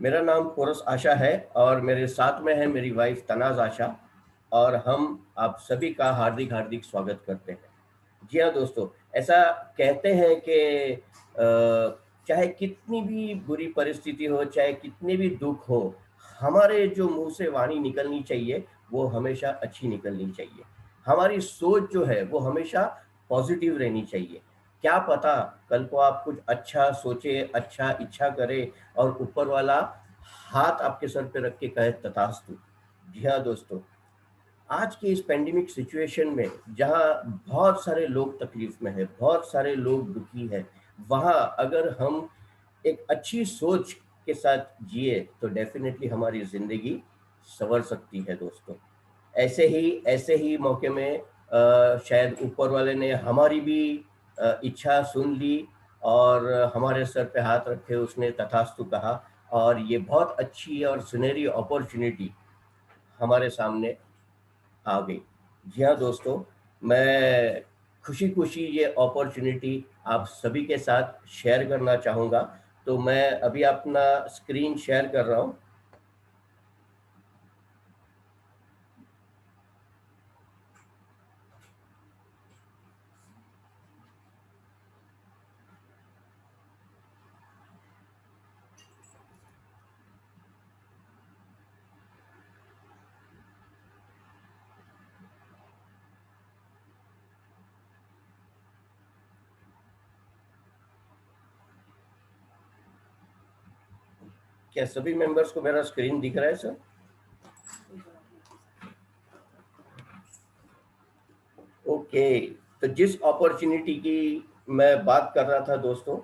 मेरा नाम पोरस आशा है और मेरे साथ में है मेरी वाइफ तनाज आशा और हम आप सभी का हार्दिक हार्दिक स्वागत करते हैं। जी हाँ दोस्तों, ऐसा कहते हैं कि चाहे कितनी भी बुरी परिस्थिति हो, चाहे कितने भी दुख हो, हमारे जो मुंह से वाणी निकलनी चाहिए वो हमेशा अच्छी निकलनी चाहिए। हमारी सोच जो है वो हमेशा पॉजिटिव रहनी चाहिए। क्या पता कल को आप कुछ अच्छा सोचे, अच्छा इच्छा करे और ऊपर वाला हाथ आपके सर पे रख के कहे तथास्तु। जी हाँ दोस्तों, आज की इस पेंडेमिक सिचुएशन में जहाँ बहुत सारे लोग तकलीफ में है, बहुत सारे लोग दुखी है, वहाँ अगर हम एक अच्छी सोच के साथ जिए तो डेफिनेटली हमारी जिंदगी संवर सकती है दोस्तों। ऐसे ही मौके में शायद ऊपर वाले ने हमारी भी इच्छा सुन ली और हमारे सर पे हाथ रखे उसने तथास्तु कहा और ये बहुत अच्छी और सुनहरी अपॉर्चुनिटी हमारे सामने आ गई। जी हाँ दोस्तों, मैं खुशी खुशी ये अपॉर्चुनिटी आप सभी के साथ शेयर करना चाहूँगा। तो मैं अभी अपना स्क्रीन शेयर कर रहा हूँ। क्या सभी मेंबर्स को मेरा स्क्रीन दिख रहा है सर? ओके, तो जिस अपॉर्चुनिटी की मैं बात कर रहा था दोस्तों,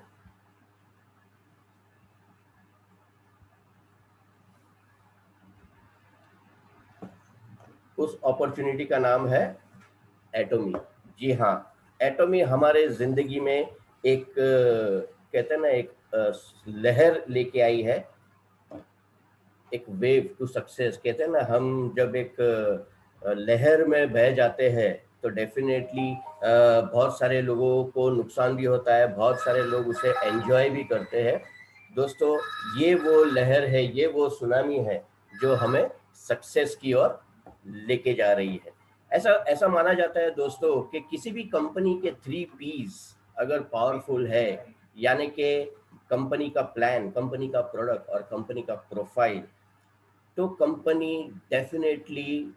उस अपॉर्चुनिटी का नाम है एटोमी। जी हाँ, एटोमी हमारे जिंदगी में एक कहते हैं ना, एक लहर लेके आई है, एक वेव टू सक्सेस। कहते हैं ना, हम जब एक लहर में बह जाते हैं तो डेफिनेटली बहुत सारे लोगों को नुकसान भी होता है, बहुत सारे लोग उसे एंजॉय भी करते हैं। दोस्तों, ये वो लहर है, ये वो सुनामी है जो हमें सक्सेस की ओर लेके जा रही है। ऐसा ऐसा माना जाता है दोस्तों कि किसी भी कंपनी के 3 P's अगर पावरफुल है, यानी कि कंपनी का प्लान, कंपनी का प्रोडक्ट और कंपनी का प्रोफाइल, तो कंपनी डेफिनेटली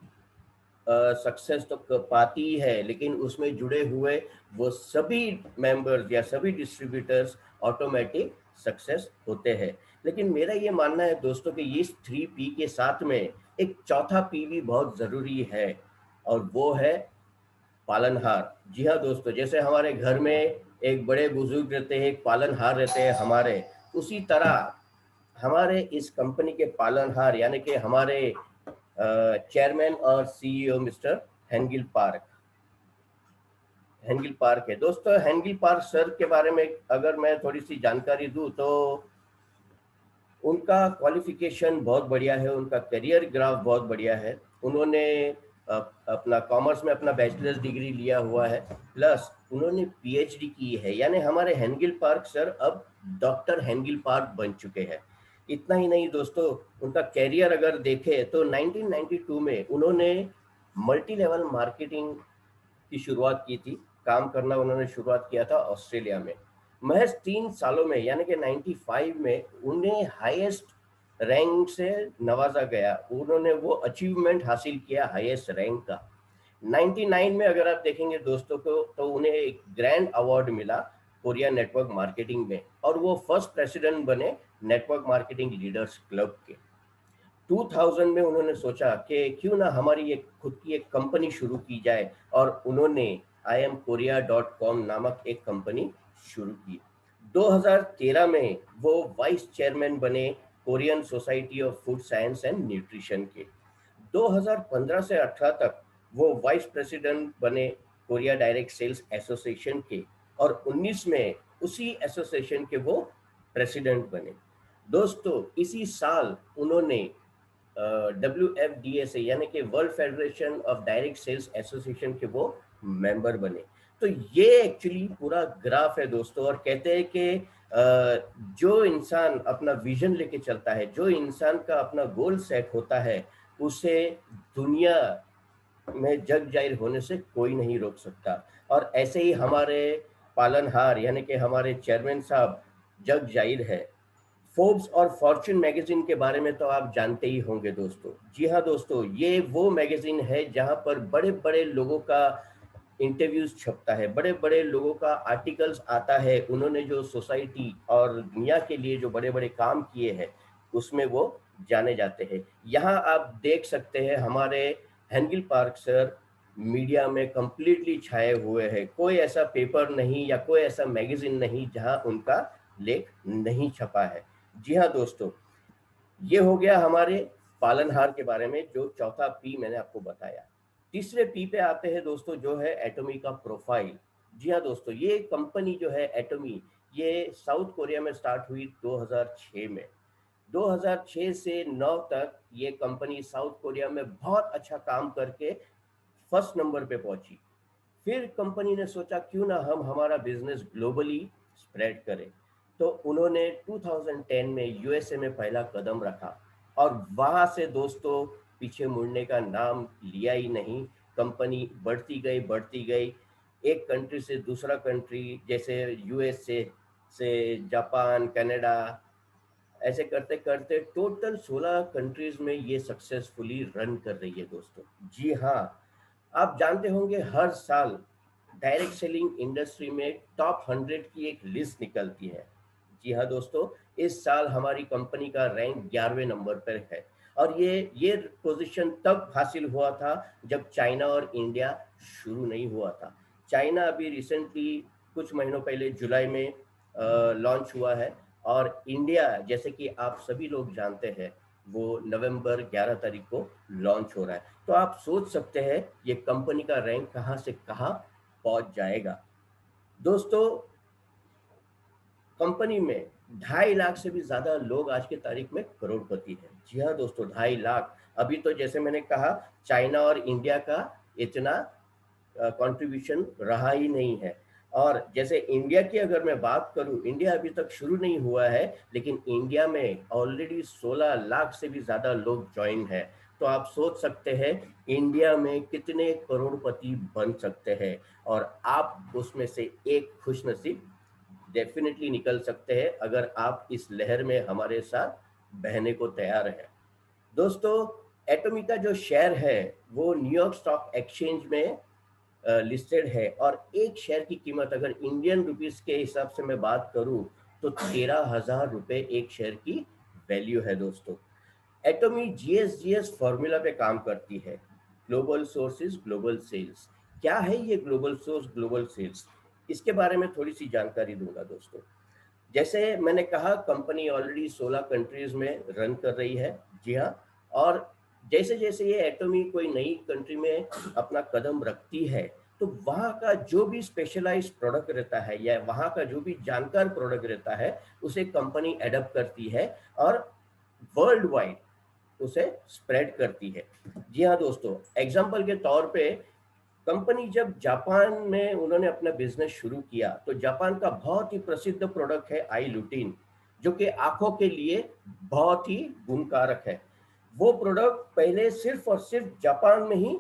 सक्सेस तो पाती ही है, लेकिन उसमें जुड़े हुए वो सभी मेंबर्स या सभी डिस्ट्रीब्यूटर्स ऑटोमेटिक सक्सेस होते हैं। लेकिन मेरा ये मानना है दोस्तों कि इस 3 P के साथ में एक चौथा P भी बहुत ज़रूरी है और वो है पालनहार। जी हाँ दोस्तों, जैसे हमारे घर में एक बड़े बुजुर्ग रहते हैं, एक पालनहार रहते हैं हमारे, उसी तरह हमारे इस कंपनी के पालनहार यानी कि हमारे चेयरमैन और सीईओ मिस्टर हेंगिल पार्क हेंगिल पार्क है। दोस्तों, हेंगिल पार्क सर के बारे में अगर मैं थोड़ी सी जानकारी दूं तो उनका क्वालिफिकेशन बहुत बढ़िया है, उनका करियर ग्राफ बहुत बढ़िया है। उन्होंने अपना कॉमर्स में अपना बैचलर्स डिग्री लिया हुआ है, प्लस उन्होंने पीएचडी की है। यानी हमारे हेंगिल पार्क सर अब डॉक्टर हेंगिल पार्क बन चुके हैं। इतना ही नहीं दोस्तों, उनका कैरियर अगर देखें तो 1992 में उन्होंने मल्टी लेवल मार्केटिंग की शुरुआत की थी। काम करना उन्होंने शुरुआत किया था ऑस्ट्रेलिया में। महज 3 सालों में यानी कि 95 में उन्हें हाईएस्ट रैंक से नवाजा गया। उन्होंने वो अचीवमेंट हासिल किया हाईएस्ट रैंक का। 99 में अगर आप देखेंगे दोस्तों को तो उन्हें एक ग्रैंड अवार्ड मिला कोरिया नेटवर्क मार्केटिंग में, और वो फर्स्ट प्रेसिडेंट बने नेटवर्क मार्केटिंग लीडर्स क्लब के। 2000 में उन्होंने सोचा कि क्यों ना हमारी एक खुद की एक कंपनी शुरू की जाए, और उन्होंने IamKorea.com नामक एक कंपनी शुरू की। 2013 में वो वाइस चेयरमैन बने Korean society of food science and nutrition के। 2015 से 18 तक वो वाइस प्रेसिडेंट बने कोरिया डायरेक्ट सेल्स एसोसिएशन के, और 19 में उसी एसोसिएशन के वो प्रेसिडेंट बने। दोस्तों, इसी साल उन्होंने WFDA से यानी कि world federation of direct sales association के वो मेंबर बने। तो ये एक्चुअली पूरा ग्राफ है दोस्तों, और कहते हैं कि जो इंसान अपना विजन लेके चलता है, जो इंसान का अपना गोल सेट होता है, उसे दुनिया में जग जाहिर होने से कोई नहीं रोक सकता। और ऐसे ही हमारे पालनहार यानी कि हमारे चेयरमैन साहब जग जाहिर है। फोर्ब्स और फॉर्च्यून मैगजीन के बारे में तो आप जानते ही होंगे दोस्तों। जी हाँ दोस्तों, ये वो मैगजीन है जहां पर बड़े बड़े लोगों का इंटरव्यूज छपता है, बड़े बड़े लोगों का आर्टिकल्स आता है, उन्होंने जो सोसाइटी और दुनिया के लिए जो बड़े बड़े काम किए हैं उसमें वो जाने जाते हैं। यहाँ आप देख सकते हैं हमारे हेंगिल पार्क सर मीडिया में कंप्लीटली छाए हुए हैं। कोई ऐसा पेपर नहीं या कोई ऐसा मैगजीन नहीं जहां उनका लेख नहीं छपा है। जी हाँ दोस्तों, ये हो गया हमारे पालनहार के बारे में, जो चौथा पी मैंने आपको बताया। तीसरे पी पे आते हैं दोस्तों, जो है एटॉमी का प्रोफाइल। जी हाँ दोस्तों, ये कंपनी जो है एटॉमी, ये साउथ कोरिया में स्टार्ट हुई 2006 में। 2006 से 9 तक ये कंपनी साउथ कोरिया में बहुत अच्छा काम करके फर्स्ट नंबर पे पहुंची। फिर कंपनी ने सोचा क्यों ना हम हमारा बिजनेस ग्लोबली स्प्रेड करें। तो उन्होंने 2010 में यूएसए में पहला कदम रखा और वहां से दोस्तों पीछे मुड़ने का नाम लिया ही नहीं। कंपनी बढ़ती गई, एक कंट्री से दूसरा कंट्री, जैसे यूएसए से जापान, कनाडा, ऐसे करते करते टोटल 16 कंट्रीज में ये सक्सेसफुली रन कर रही है दोस्तों। जी हाँ, आप जानते होंगे हर साल डायरेक्ट सेलिंग इंडस्ट्री में टॉप 100 की एक लिस्ट निकलती है। जी हाँ दोस्तों, इस साल हमारी कंपनी का रैंक 11वें नंबर पर है। और ये पोजीशन तब हासिल हुआ था जब चाइना और इंडिया शुरू नहीं हुआ था। चाइना अभी रिसेंटली कुछ महीनों पहले जुलाई में लॉन्च हुआ है, और इंडिया जैसे कि आप सभी लोग जानते हैं वो नवंबर 11 तारीख को लॉन्च हो रहा है। तो आप सोच सकते हैं ये कंपनी का रैंक कहां से कहां पहुंच जाएगा। दोस्तों, कंपनी में 2.5 लाख से भी ज्यादा लोग आज की तारीख में करोड़पति हैं। जी हाँ दोस्तों, 2.5 लाख। अभी तो जैसे मैंने कहा, चाइना और इंडिया का इतना कंट्रीब्यूशन रहा ही नहीं है। और जैसे इंडिया की अगर मैं बात करूं, इंडिया अभी तक शुरू नहीं हुआ है, लेकिन इंडिया में ऑलरेडी 16 लाख से भी ज्यादा लोग ज्वाइन है। तो आप सोच सकते हैं इंडिया में कितने करोड़पति बन सकते हैं, और आप उसमें से एक खुशनसीब डेफिनेटली निकल सकते हैं अगर आप इस लहर में हमारे साथ बहने को तैयार हैं। दोस्तों, एटॉमी का जो शेयर है वो न्यूयॉर्क स्टॉक एक्सचेंज में लिस्टेड है, और एक शेयर की कीमत अगर इंडियन रुपीस के हिसाब से मैं बात करूं तो 13,000 रुपए एक शेयर की वैल्यू है दोस्तों। एटॉमी जीएसजीएस फॉर्मूला पे काम करती है, ग्लोबल सोर्सेज ग्लोबल सेल्स। क्या है ये ग्लोबल सोर्स ग्लोबल सेल्स, इसके बारे में थोड़ी सी जानकारी दूंगा दोस्तों। जैसे मैंने कहा, कंपनी ऑलरेडी 16 कंट्रीज में रन कर रही है। जी हाँ, और जैसे जैसे ये एटॉमी कोई नई कंट्री में अपना कदम रखती है, तो वहाँ का जो भी स्पेशलाइज प्रोडक्ट रहता है या वहाँ का जो भी जानकार प्रोडक्ट रहता है, उसे कंपनी एडप्ट करती है और वर्ल्ड वाइड उसे स्प्रेड करती है। जी हाँ दोस्तों, एग्जाम्पल के तौर पे कंपनी जब जापान में उन्होंने अपना बिजनेस शुरू किया, तो जापान का बहुत ही प्रसिद्ध प्रोडक्ट है आई लुटीन, जो कि आंखों के लिए बहुत ही गुणकारक है। वो प्रोडक्ट पहले सिर्फ और सिर्फ जापान में ही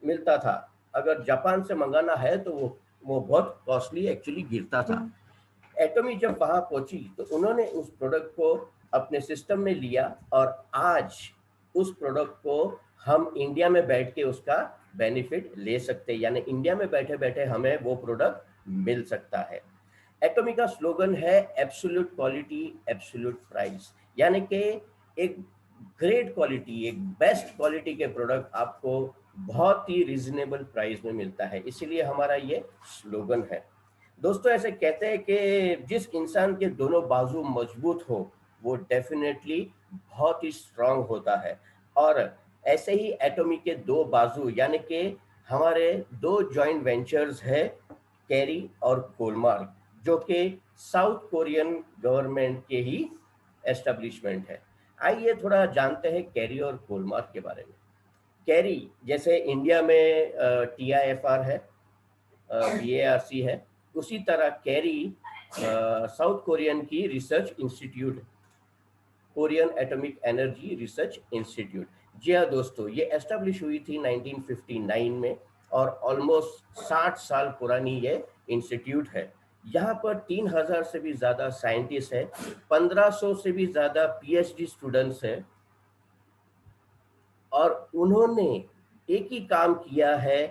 मिलता था। अगर जापान से मंगाना है तो वो बहुत कॉस्टली एक्चुअली गिरता था। एटॉमी जब वहां पहुंची तो उन्होंने उस प्रोडक्ट को अपने सिस्टम में लिया, और आज उस प्रोडक्ट को हम इंडिया में बैठ के उसका बेनिफिट ले सकते हैं, यानी इंडिया में बैठे बैठे हमें वो प्रोडक्ट मिल सकता है। एटॉमी का स्लोगन है एब्सोल्यूट क्वालिटी एब्सोल्यूट प्राइस, यानी कि एक ग्रेट क्वालिटी, एक बेस्ट क्वालिटी के प्रोडक्ट आपको बहुत ही रिजनेबल प्राइस में मिलता है, इसीलिए हमारा ये स्लोगन है। दोस्तों, ऐसे कहते हैं कि जिस इंसान के दोनों बाजू मजबूत हो वो डेफिनेटली बहुत ही स्ट्रांग होता है। और ऐसे ही एटॉमी के दो बाजू यानी कि हमारे दो जॉइंट वेंचर्स है, कैरी और कोलमार्क, जो कि साउथ कोरियन गवर्नमेंट के ही एस्टेब्लिशमेंट है। आइए थोड़ा जानते हैं कैरी और कोलमार्क के बारे में। कैरी जैसे इंडिया में TIFR है, BARC है, उसी तरह कैरी साउथ कोरियन की research institute, Korean atomic energy research institute. जी हाँ दोस्तों, ये एस्टेब्लिश हुई थी 1959 में और ऑलमोस्ट 60 साल पुरानी ये इंस्टीट्यूट है। यहाँ पर 3000 से भी ज़्यादा साइंटिस्ट हैं, 1500 से भी ज़्यादा पीएचडी स्टूडेंट्स हैं और उन्होंने एक ही काम किया है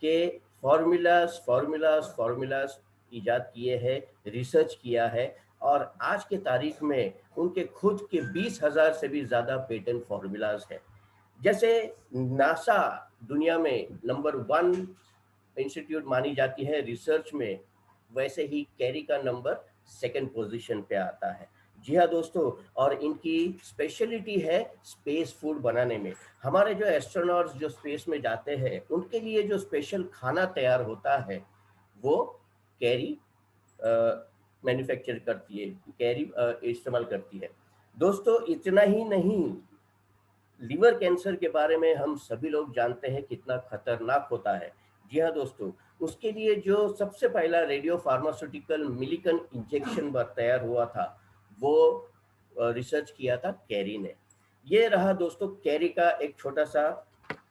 कि फॉर्मूलाज फॉर्मूलाज फॉर्मूलाज इजाद किए हैं, रिसर्च किया है और आज के तारीख में उनके खुद के 20,000 से भी ज़्यादा पेटेंट फॉर्मूलाज हैं। जैसे नासा दुनिया में नंबर 1 इंस्टीट्यूट मानी जाती है रिसर्च में, वैसे ही कैरी का नंबर 2nd पोजीशन पे आता है। जी हाँ दोस्तों, और इनकी स्पेशलिटी है स्पेस फूड बनाने में। हमारे जो एस्ट्रोनॉट्स जो स्पेस में जाते हैं उनके लिए जो स्पेशल खाना तैयार होता है वो कैरी मैन्युफैक्चर करती है, कैरी इस्तेमाल करती है। दोस्तों इतना ही नहीं, लिवर कैंसर के बारे में हम सभी लोग जानते हैं कितना खतरनाक होता है। जी हाँ दोस्तों, उसके लिए जो सबसे पहला रेडियो फार्मास्यूटिकल मिलिकन इंजेक्शन तैयार हुआ था वो रिसर्च किया था कैरी ने। ये रहा दोस्तों कैरी का एक छोटा सा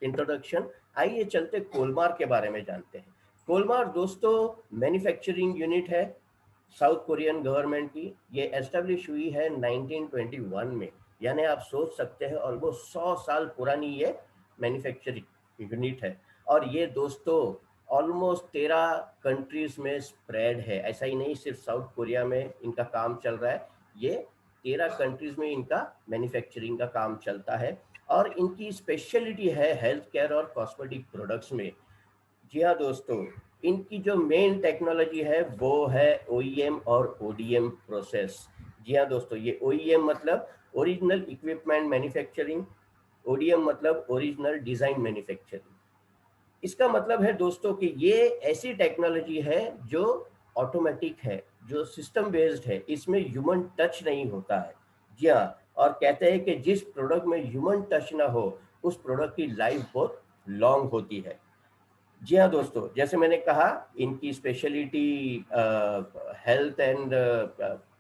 इंट्रोडक्शन। आइए चलते कोलमार के बारे में जानते हैं। कोलमार दोस्तों मैन्युफैक्चरिंग यूनिट है साउथ कोरियन गवर्नमेंट की। ये एस्टेब्लिश हुई है 1921 में, यानी आप सोच सकते हैं ऑलमोस्ट 100 साल पुरानी ये मैन्युफैक्चरिंग यूनिट है। और ये दोस्तों ऑलमोस्ट 13 कंट्रीज में स्प्रेड है। ऐसा ही नहीं सिर्फ साउथ कोरिया में इनका काम चल रहा है, ये 13 कंट्रीज में इनका मैन्युफैक्चरिंग का काम चलता है और इनकी स्पेशलिटी है हेल्थ केयर और कॉस्मेटिक प्रोडक्ट्स में। जी हाँ दोस्तों, इनकी जो मेन टेक्नोलॉजी है वो है OEM और ODM प्रोसेस। जी हाँ दोस्तों, ये OEM मतलब ओरिजिनल इक्विपमेंट मैन्युफैक्चरिंग, ODM मतलब ओरिजिनल डिजाइन मैन्युफैक्चरिंग। इसका मतलब है दोस्तों कि ये ऐसी टेक्नोलॉजी है जो ऑटोमेटिक है, जो सिस्टम बेस्ड है, इसमें ह्यूमन टच नहीं होता है। जी हाँ, और कहते हैं कि जिस प्रोडक्ट में ह्यूमन टच ना हो उस प्रोडक्ट की लाइफ बहुत लॉन्ग होती है। जी हाँ दोस्तों, जैसे मैंने कहा इनकी speciality health and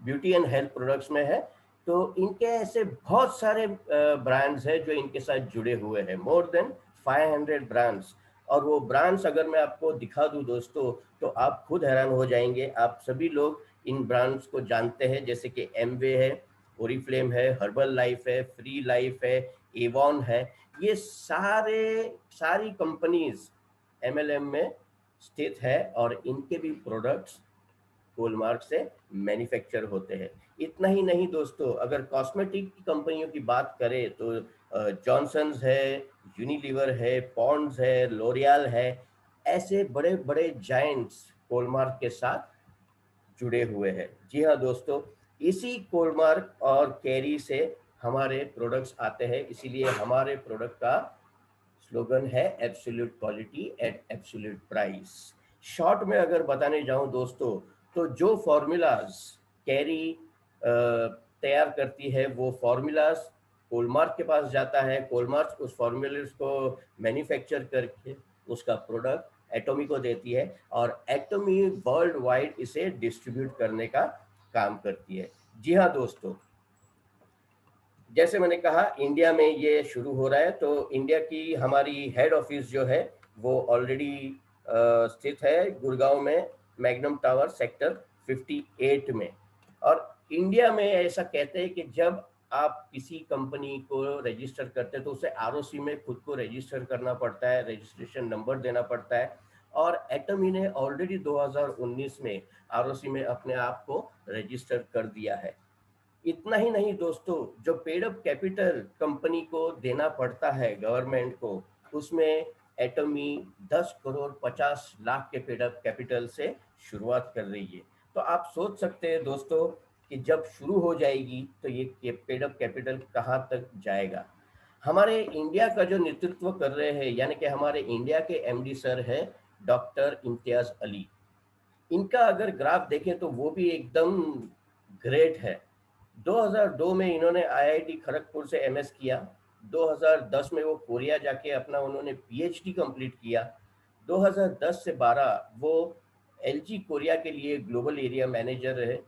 beauty and health products में है। तो इनके ऐसे बहुत सारे ब्रांड्स हैं जो इनके साथ जुड़े हुए हैं, मोर देन 500 ब्रांड्स। और वो ब्रांड्स अगर मैं आपको दिखा दूं दोस्तों तो आप खुद हैरान हो जाएंगे। आप सभी लोग इन ब्रांड्स को जानते हैं, जैसे कि एमवे है, ओरिफ्लेम है, हर्बल लाइफ है, फ्री लाइफ है, एवॉन है। ये सारी कंपनीज MLM में स्थित है और इनके भी प्रोडक्ट्स हॉलमार्क से मैन्युफैक्चर होते हैं। इतना ही नहीं दोस्तों, अगर कॉस्मेटिक की कंपनियों की बात करें तो जॉनसन्स है, यूनिलीवर है, पॉन्ड्स है, लोरियल है, ऐसे बड़े बड़े जायंट्स हॉलमार्क के साथ जुड़े हुए हैं। जी हाँ दोस्तों, इसी हॉलमार्क और कैरी से हमारे प्रोडक्ट्स आते हैं, इसीलिए हमारे प्रोडक्ट का स्लोगन है absolute quality eight absolute price. Short में अगर बताने जाऊं दोस्तों तो जो फॉर्मूलाज कैरी तैयार करती है वो फॉर्मूलाज कोलमार्क के पास जाता है। कोलमार्क उस फॉर्मूलाज को मैन्युफैक्चर करके उसका प्रोडक्ट एटॉमी को देती है और एटॉमी वर्ल्ड वाइड इसे डिस्ट्रीब्यूट करने का काम करती है। जी हाँ दोस्तों, जैसे मैंने कहा इंडिया में ये शुरू हो रहा है, तो इंडिया की हमारी हेड ऑफिस जो है वो ऑलरेडी स्थित है गुड़गांव में, मैग्नम टावर सेक्टर 58 में। और इंडिया में ऐसा कहते हैं कि जब आप किसी कंपनी को रजिस्टर करते हैं तो उसे ROC में खुद को रजिस्टर करना पड़ता है, रजिस्ट्रेशन नंबर देना पड़ता है। और एटमी ने ऑलरेडी 2019 में ROC में अपने आप को रजिस्टर कर दिया है। इतना ही नहीं दोस्तों, जो पेड अप कैपिटल कंपनी को देना पड़ता है गवर्नमेंट को, उसमें एटमी 10 करोड़ 50 लाख के पेड अप कैपिटल से शुरुआत कर रही है। तो आप सोच सकते हैं दोस्तों कि जब शुरू हो जाएगी तो ये पेड अप कैपिटल कहाँ तक जाएगा। हमारे इंडिया का जो नेतृत्व कर रहे हैं, यानी कि हमारे इंडिया के MD सर है डॉक्टर इम्तियाज अली। इनका अगर ग्राफ देखें तो वो भी एकदम ग्रेट है। 2002 में इन्होंने IIT खड़गपुर से MS किया। 2010 में वो कोरिया जाके अपना उन्होंने PhD कंप्लीट किया। 2010 से 12 वो एलजी कोरिया के लिए ग्लोबल एरिया मैनेजर रहे।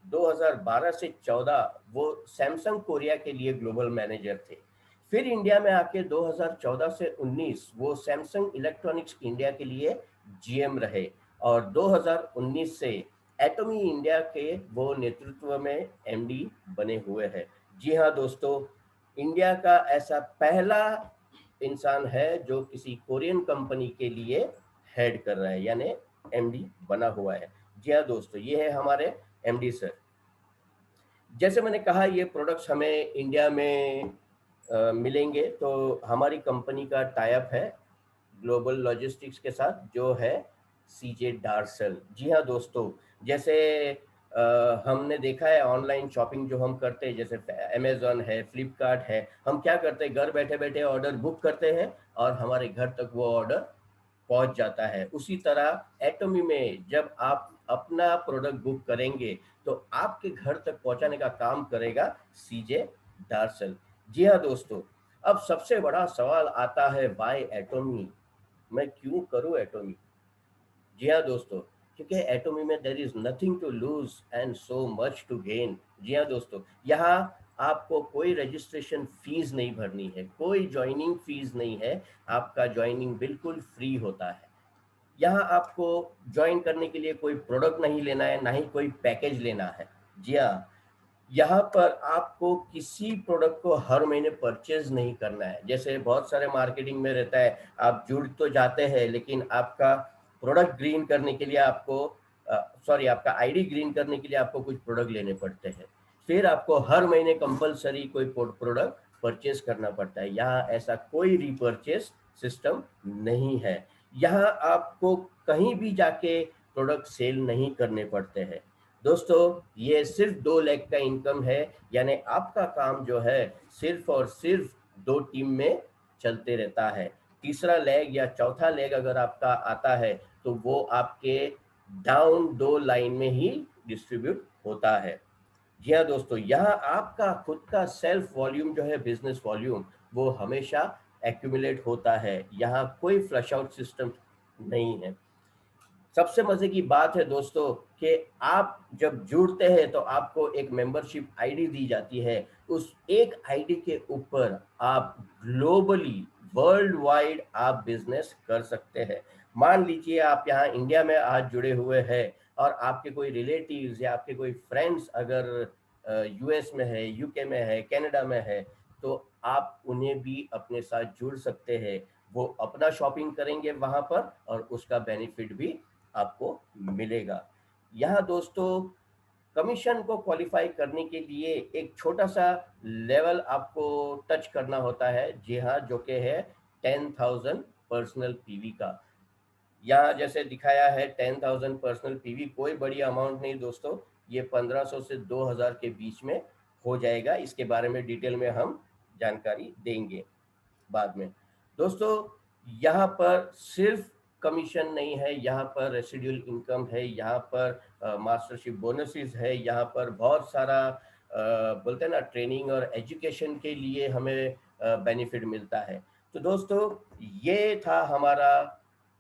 2012 से 14 वो सैमसंग कोरिया के लिए ग्लोबल मैनेजर थे। फिर इंडिया में आके 2014 से 19 वो सैमसंग इलेक्ट्रॉनिक्स इंडिया के लिए जीएम रहे, और 2019 से एटॉमी इंडिया के वो नेतृत्व में एमडी बने हुए हैं। जी हाँ दोस्तों, इंडिया का ऐसा पहला इंसान है जो किसी कोरियन कंपनी के लिए हेड कर रहा है, यानी एमडी बना हुआ है। जी हाँ दोस्तों, ये है हमारे एमडी सर। जैसे मैंने कहा, ये प्रोडक्ट्स हमें इंडिया में मिलेंगे, तो हमारी कंपनी का टाई अप है ग्लोबल लॉजिस्टिक्स के साथ, जो है सीजे डार्सल। जी हाँ दोस्तों, जैसे हमने देखा है ऑनलाइन शॉपिंग जो हम करते हैं, जैसे अमेजोन है, फ्लिपकार्ट है, हम क्या करते हैं, घर बैठे बैठे ऑर्डर बुक करते हैं और हमारे घर तक वो ऑर्डर पहुंच जाता है। उसी तरह एटॉमी में जब आप अपना प्रोडक्ट बुक करेंगे तो आपके घर तक पहुंचाने का काम करेगा सीजे डार्सल। जी हाँ दोस्तों, अब सबसे बड़ा सवाल आता है, वाई एटॉमी, मैं क्यों करूं एटॉमी। जी हाँ दोस्तों, क्योंकि एटॉमी में there is nothing to lose and so much to gain. जी हाँ दोस्तों, यहाँ आपको कोई रजिस्ट्रेशन फीस नहीं भरनी है, कोई ज्वाइनिंग फीस नहीं है, आपका ज्वाइनिंग बिल्कुल फ्री होता है। यहाँ आपको ज्वाइन करने के लिए कोई प्रोडक्ट नहीं लेना है, ना ही कोई पैकेज लेना है। जी हाँ, यहाँ पर आपको किसी प्रोडक्ट को हर महीने परचेज नहीं करना है। जैसे बहुत सारे मार्केटिंग में रहता है, आप जुड़ तो जाते हैं लेकिन आपका प्रोडक्ट ग्रीन करने के लिए आपको आपका आईडी ग्रीन करने के लिए आपको कुछ प्रोडक्ट लेने पड़ते हैं, फिर आपको हर महीने कंपलसरी कोई प्रोडक्ट परचेज करना पड़ता है। यहाँ ऐसा कोई रिपर्चेज सिस्टम नहीं है। यहाँ आपको कहीं भी जाके प्रोडक्ट सेल नहीं करने पड़ते हैं। दोस्तों, ये सिर्फ 2 लेग का इनकम है, यानी आपका काम जो है सिर्फ और सिर्फ 2 टीम में चलते रहता है। तीसरा लेग या चौथा लेग अगर आपका आता है तो वो आपके डाउन 2 लाइन में ही डिस्ट्रीब्यूट होता है। जी हाँ दोस्तों, यहाँ आपका खुद का सेल्फ वॉल्यूम जो है, बिजनेस वॉल्यूम, वो हमेशा एक्यूमुलेट होता है। यहाँ कोई फ्लश आउट सिस्टम नहीं है। सबसे मजे की बात है दोस्तों कि आप जब जुड़ते हैं तो आपको एक मेंबरशिप आईडी दी जाती है। उस एक आईडी के ऊपर आप ग्लोबली, वर्ल्ड वाइड आप बिजनेस कर सकते हैं। मान लीजिए आप यहाँ इंडिया में आज जुड़े हुए हैं और आपके कोई रिलेटिव्स या आपके कोई फ्रेंड्स अगर यूएस में है, यूके में है, कनाडा में है, तो आप उन्हें भी अपने साथ जुड़ सकते हैं। वो अपना शॉपिंग करेंगे वहां पर और उसका बेनिफिट भी आपको मिलेगा। यहाँ दोस्तों, कमीशन को क्वालिफाई करने के लिए एक छोटा सा लेवल आपको टच करना होता है। जी हाँ, जो कि है 10,000 पर्सनल पीवी का। यहाँ जैसे दिखाया है 10,000 पर्सनल पीवी, कोई बड़ी अमाउंट नहीं दोस्तों, ये 1500 से 2000 के बीच में हो जाएगा। इसके बारे में डिटेल में हम जानकारी देंगे बाद में। दोस्तों, यहाँ पर सिर्फ कमीशन नहीं है, यहाँ पर रेसिडुअल इनकम है, यहाँ पर मास्टरशिप बोनसेस है, यहाँ पर बहुत सारा बोलते हैं ना, ट्रेनिंग और एजुकेशन के लिए हमें बेनिफिट मिलता है। तो दोस्तों, ये था हमारा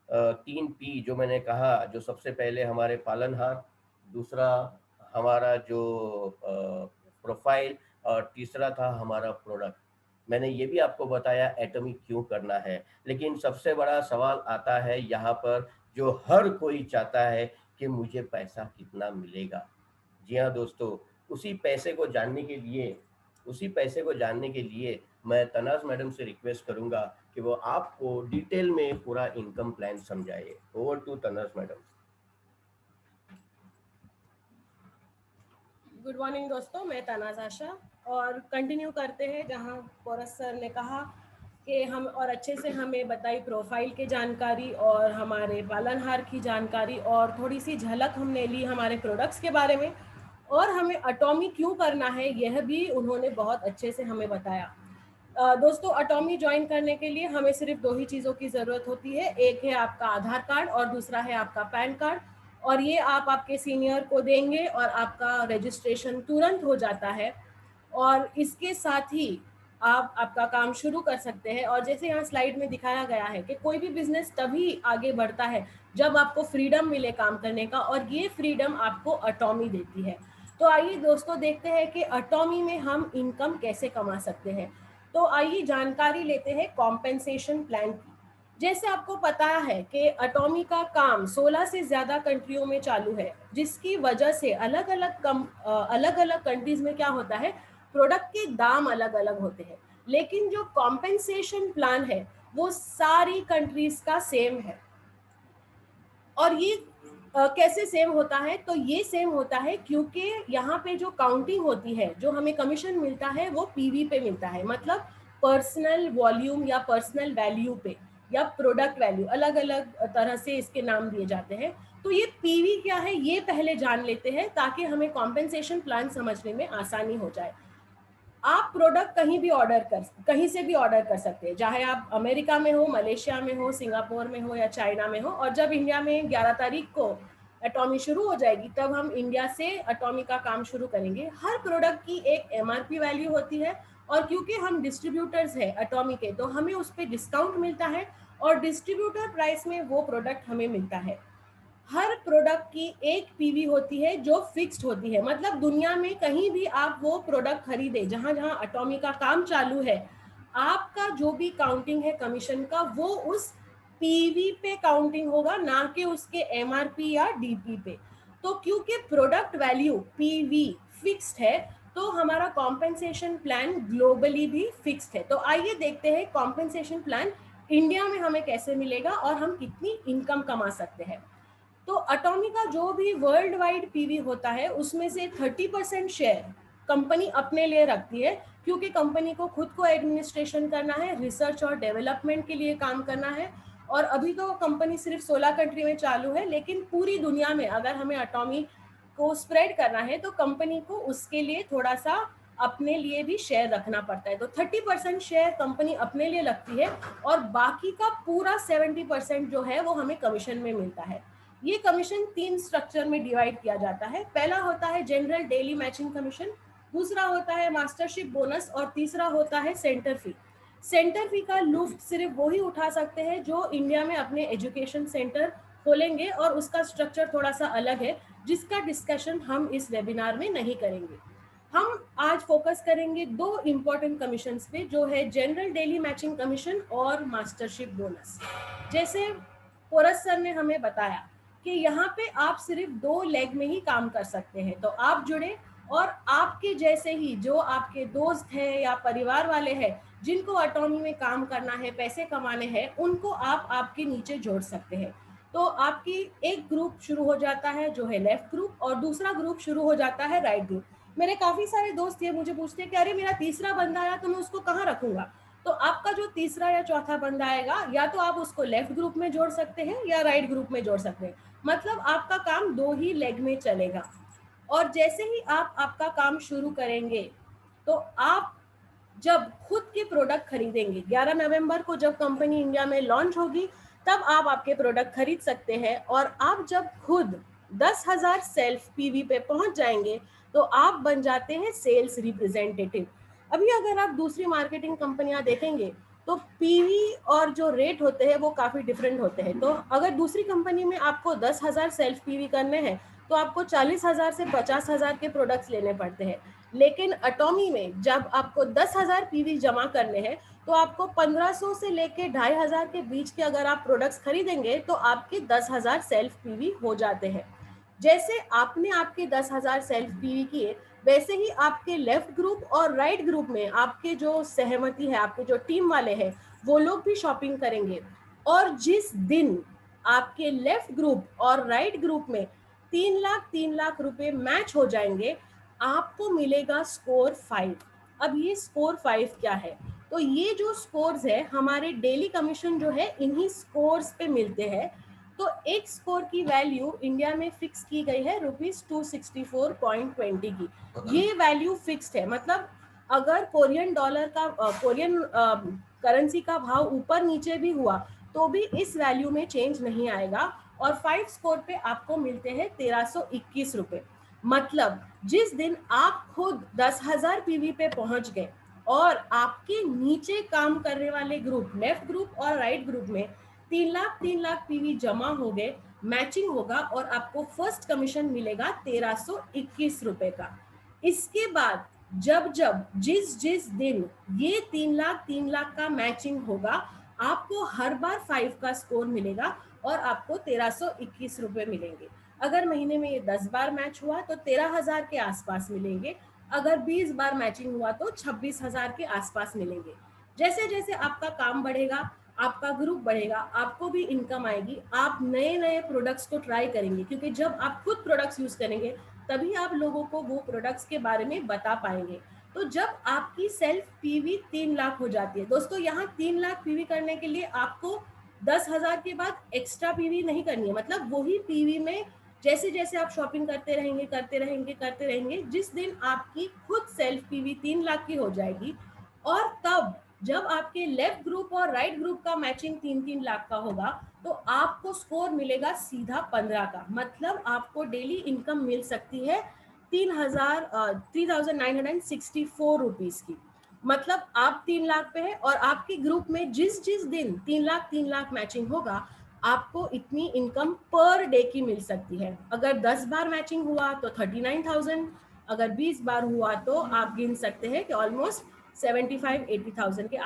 3 P जो मैंने कहा। जो सबसे पहले हमारे पालनहार, दूसरा हमारा जो प्रोफाइल, और तीसरा था हमारा प्रोडक्ट। मैंने ये भी आपको बताया एटॉमी क्यों करना है। लेकिन सबसे बड़ा सवाल आता है यहाँ पर, जो हर कोई चाहता है कि मुझे पैसा कितना मिलेगा। जी हाँ दोस्तों, उसी पैसे को जानने के लिए मैं तनाज मैडम से रिक्वेस्ट करूंगा कि वो आपको डिटेल में पूरा इनकम प्लान समझाए। Over to Tanaz madam. Good morning दोस्तों, मैं तनाज आशा, और कंटिन्यू करते हैं जहां पोरस सर ने कहा कि हम और अच्छे से हमें बताई प्रोफाइल की जानकारी और हमारे पालनहार की जानकारी, और थोड़ी सी झलक हमने ली हमारे प्रोडक्ट्स के बारे में, और हमें एटॉमी क्यों करना है यह भी उन्होंने बहुत अच्छे से हमें बताया। दोस्तों, एटॉमी ज्वाइन करने के लिए हमें सिर्फ 2 ही चीज़ों की ज़रूरत होती है। एक है आपका आधार कार्ड और दूसरा है आपका पैन कार्ड, और ये आप आपके सीनियर को देंगे और आपका रजिस्ट्रेशन तुरंत हो जाता है। और इसके साथ ही आप आपका काम शुरू कर सकते हैं। और जैसे यहाँ स्लाइड में दिखाया गया है कि कोई भी बिजनेस तभी आगे बढ़ता है जब आपको फ्रीडम मिले काम करने का, और ये फ्रीडम आपको अटॉमी देती है। तो आइए दोस्तों देखते हैं कि अटॉमी में हम इनकम कैसे कमा सकते हैं। तो आइए जानकारी लेते हैं कॉम्पेंसेशन प्लान की। जैसे आपको पता है कि अटॉमी का काम 16 से ज़्यादा कंट्रियों में चालू है, जिसकी वजह से अलग अलग कंट्रीज में क्या होता है, प्रोडक्ट के दाम अलग अलग होते हैं। लेकिन जो कॉम्पेंसेशन प्लान है वो सारी कंट्रीज का सेम है। और ये कैसे सेम होता है, तो ये सेम होता है क्योंकि यहाँ पे जो काउंटिंग होती है, जो हमें कमीशन मिलता है वो पीवी पे मिलता है, मतलब पर्सनल वॉल्यूम या पर्सनल वैल्यू पे, या प्रोडक्ट वैल्यू, अलग अलग तरह से इसके नाम दिए जाते हैं। तो ये पीवी क्या है ये पहले जान लेते हैं ताकि हमें कॉम्पेंसेशन प्लान समझने में आसानी हो जाए। आप प्रोडक्ट कहीं से भी ऑर्डर कर सकते हैं, चाहे आप अमेरिका में हो, मलेशिया में हो, सिंगापुर में हो या चाइना में हो। और जब इंडिया में 11 तारीख को अटॉमी शुरू हो जाएगी तब हम इंडिया से अटॉमी का काम शुरू करेंगे। हर प्रोडक्ट की एक एमआरपी वैल्यू होती है, और क्योंकि हम डिस्ट्रीब्यूटर्स हैं अटॉमी के, तो हमें उस पर डिस्काउंट मिलता है और डिस्ट्रीब्यूटर प्राइस में वो प्रोडक्ट हमें मिलता है। हर प्रोडक्ट की एक पीवी होती है जो फिक्स्ड होती है, मतलब दुनिया में कहीं भी आप वो प्रोडक्ट खरीदे, जहां जहां अटॉमी का काम चालू है, आपका जो भी काउंटिंग है कमीशन का वो उस पीवी पे काउंटिंग होगा, ना कि उसके एमआरपी या डीपी पे। तो क्योंकि प्रोडक्ट वैल्यू पीवी फिक्स्ड है, तो हमारा कॉम्पेंसेशन प्लान ग्लोबली भी फिक्स्ड है। तो आइए देखते हैं कॉम्पेंसेशन प्लान इंडिया में हमें कैसे मिलेगा और हम कितनी इनकम कमा सकते हैं। तो अटॉमी का जो भी वर्ल्ड वाइड पीवी होता है उसमें से 30% शेयर कंपनी अपने लिए रखती है, क्योंकि कंपनी को खुद को एडमिनिस्ट्रेशन करना है, रिसर्च और डेवलपमेंट के लिए काम करना है। और अभी तो कंपनी सिर्फ 16 कंट्री में चालू है, लेकिन पूरी दुनिया में अगर हमें अटॉमी को स्प्रेड करना है तो कंपनी को उसके लिए थोड़ा सा अपने लिए भी शेयर रखना पड़ता है। तो 30% शेयर कंपनी अपने लिए रखती है, और बाकी का पूरा 70% जो है वो हमें कमीशन में मिलता है। ये कमीशन 3 स्ट्रक्चर में डिवाइड किया जाता है। पहला होता है जनरल डेली मैचिंग कमीशन, दूसरा होता है मास्टरशिप बोनस, और तीसरा होता है सेंटर फी। सेंटर फी का लुफ्त सिर्फ वो ही उठा सकते हैं जो इंडिया में अपने एजुकेशन सेंटर खोलेंगे, और उसका स्ट्रक्चर थोड़ा सा अलग है जिसका डिस्कशन हम इस वेबिनार में नहीं करेंगे। हम आज फोकस करेंगे 2 इम्पोर्टेंट कमीशंस पे, जो है जनरल डेली मैचिंग कमीशन और मास्टरशिप बोनस। जैसे पोरस सर ने हमें बताया कि यहाँ पे आप सिर्फ 2 लेग में ही काम कर सकते हैं, तो आप जुड़े और आपके जैसे ही जो आपके दोस्त हैं या परिवार वाले हैं जिनको अटॉमी में काम करना है, पैसे कमाने हैं, उनको आप आपके नीचे जोड़ सकते हैं। तो आपकी एक ग्रुप शुरू हो जाता है जो है लेफ्ट ग्रुप, और दूसरा ग्रुप शुरू हो जाता है राइट ग्रुप। मेरे काफी सारे दोस्त ये मुझे पूछते हैं कि अरे मेरा तीसरा बंदा आया तो मैं उसको कहाँ रखूंगा। तो आपका जो तीसरा या चौथा बंदा आएगा, या तो आप उसको लेफ्ट ग्रुप में जोड़ सकते हैं या राइट ग्रुप में जोड़ सकते हैं, मतलब आपका काम 2 ही लेग में चलेगा। और जैसे ही आप आपका काम शुरू करेंगे तो आप जब खुद के प्रोडक्ट खरीदेंगे, 11 नवंबर को जब कंपनी इंडिया में लॉन्च होगी तब आप आपके प्रोडक्ट खरीद सकते हैं। और आप जब खुद 10,000 सेल्फ पीवी पे पहुंच जाएंगे तो आप बन जाते हैं सेल्स रिप्रेजेंटेटिव। अभी अगर आप दूसरी मार्केटिंग कंपनियां देखेंगे तो पीवी और जो रेट होते हैं वो काफ़ी डिफरेंट होते हैं। तो अगर दूसरी कंपनी में आपको 10,000 सेल्फ पीवी करने हैं तो आपको 40,000 से 50,000 के प्रोडक्ट्स लेने पड़ते हैं। लेकिन अटॉमी में जब आपको 10,000 पीवी जमा करने हैं तो आपको 1500 से लेके 2,500 के बीच के अगर आप प्रोडक्ट्स खरीदेंगे तो आपके 10,000 सेल्फ पीवी हो जाते हैं। जैसे आपने आपके 10,000 सेल्फ पीवी किए, वैसे ही आपके लेफ्ट ग्रुप और राइट ग्रुप में आपके जो सहमति है, आपके जो टीम वाले हैं, वो लोग भी शॉपिंग करेंगे। और जिस दिन आपके लेफ्ट ग्रुप और राइट ग्रुप में 3 लाख रुपए मैच हो जाएंगे, आपको मिलेगा स्कोर 5। अब ये स्कोर 5 क्या है, तो ये जो स्कोर्स है हमारे डेली कमीशन जो है इन्हीं स्कोर्स पे मिलते हैं। तो एक स्कोर की वैल्यू इंडिया में फिक्स की गई है ₹264.20 की। ये वैल्यू फिक्स्ड है, मतलब अगर कोरियन करेंसी का भाव ऊपर नीचे भी हुआ तो भी इस वैल्यू में चेंज नहीं आएगा। और 5 स्कोर पे आपको मिलते हैं 1,321 रुपए। मतलब जिस दिन आप खुद 10,000 पीवी पे पहुंच गए और आपके नीचे काम करने वाले ग्रुप, लेफ्ट ग्रुप और राइट ग्रुप में 3 लाख पीवी जमा हो गए, मैचिंग होगा और आपको फर्स्ट कमीशन मिलेगा 1321 रुपए का। इसके बाद जब जब जिस जिस दिन ये 3 लाख का मैचिंग होगा, आपको हर बार 5 का स्कोर मिलेगा और आपको 1321 रुपए मिलेंगे। अगर महीने में ये 10 बार मैच हुआ तो 13,000 के आसपास मिलेंगे। अगर 20 बार मैचिंग हुआ तो 26,000 के आसपास मिलेंगे। जैसे जैसे आपका काम बढ़ेगा, आपका ग्रुप बढ़ेगा, आपको भी इनकम आएगी। आप नए नए प्रोडक्ट्स को ट्राई करेंगे, क्योंकि जब आप खुद प्रोडक्ट्स यूज करेंगे तभी आप लोगों को वो प्रोडक्ट्स के बारे में बता पाएंगे। तो जब आपकी सेल्फ पीवी 3 लाख हो जाती है दोस्तों, यहाँ 3 लाख पीवी करने के लिए आपको 10,000 के बाद एक्स्ट्रा पीवी नहीं करनी है। मतलब वही पीवी में जैसे जैसे आप शॉपिंग करते रहेंगे, जिस दिन आपकी खुद सेल्फ पीवी 3 लाख की हो जाएगी, और तब जब आपके लेफ्ट ग्रुप और राइट ग्रुप का मैचिंग 3-3 लाख का होगा, तो आपको स्कोर मिलेगा सीधा 15 का। मतलब आपको डेली इनकम मिल सकती है 3,964 रुपीज की। मतलब आप 3 लाख पे है और आपके ग्रुप में जिस जिस दिन 3 लाख मैचिंग होगा, आपको इतनी इनकम पर डे की मिल सकती है। अगर 10 बार मैचिंग हुआ तो 39,000, अगर 20 बार हुआ तो आप गिन सकते हैं कि ऑलमोस्ट 75-80,000 के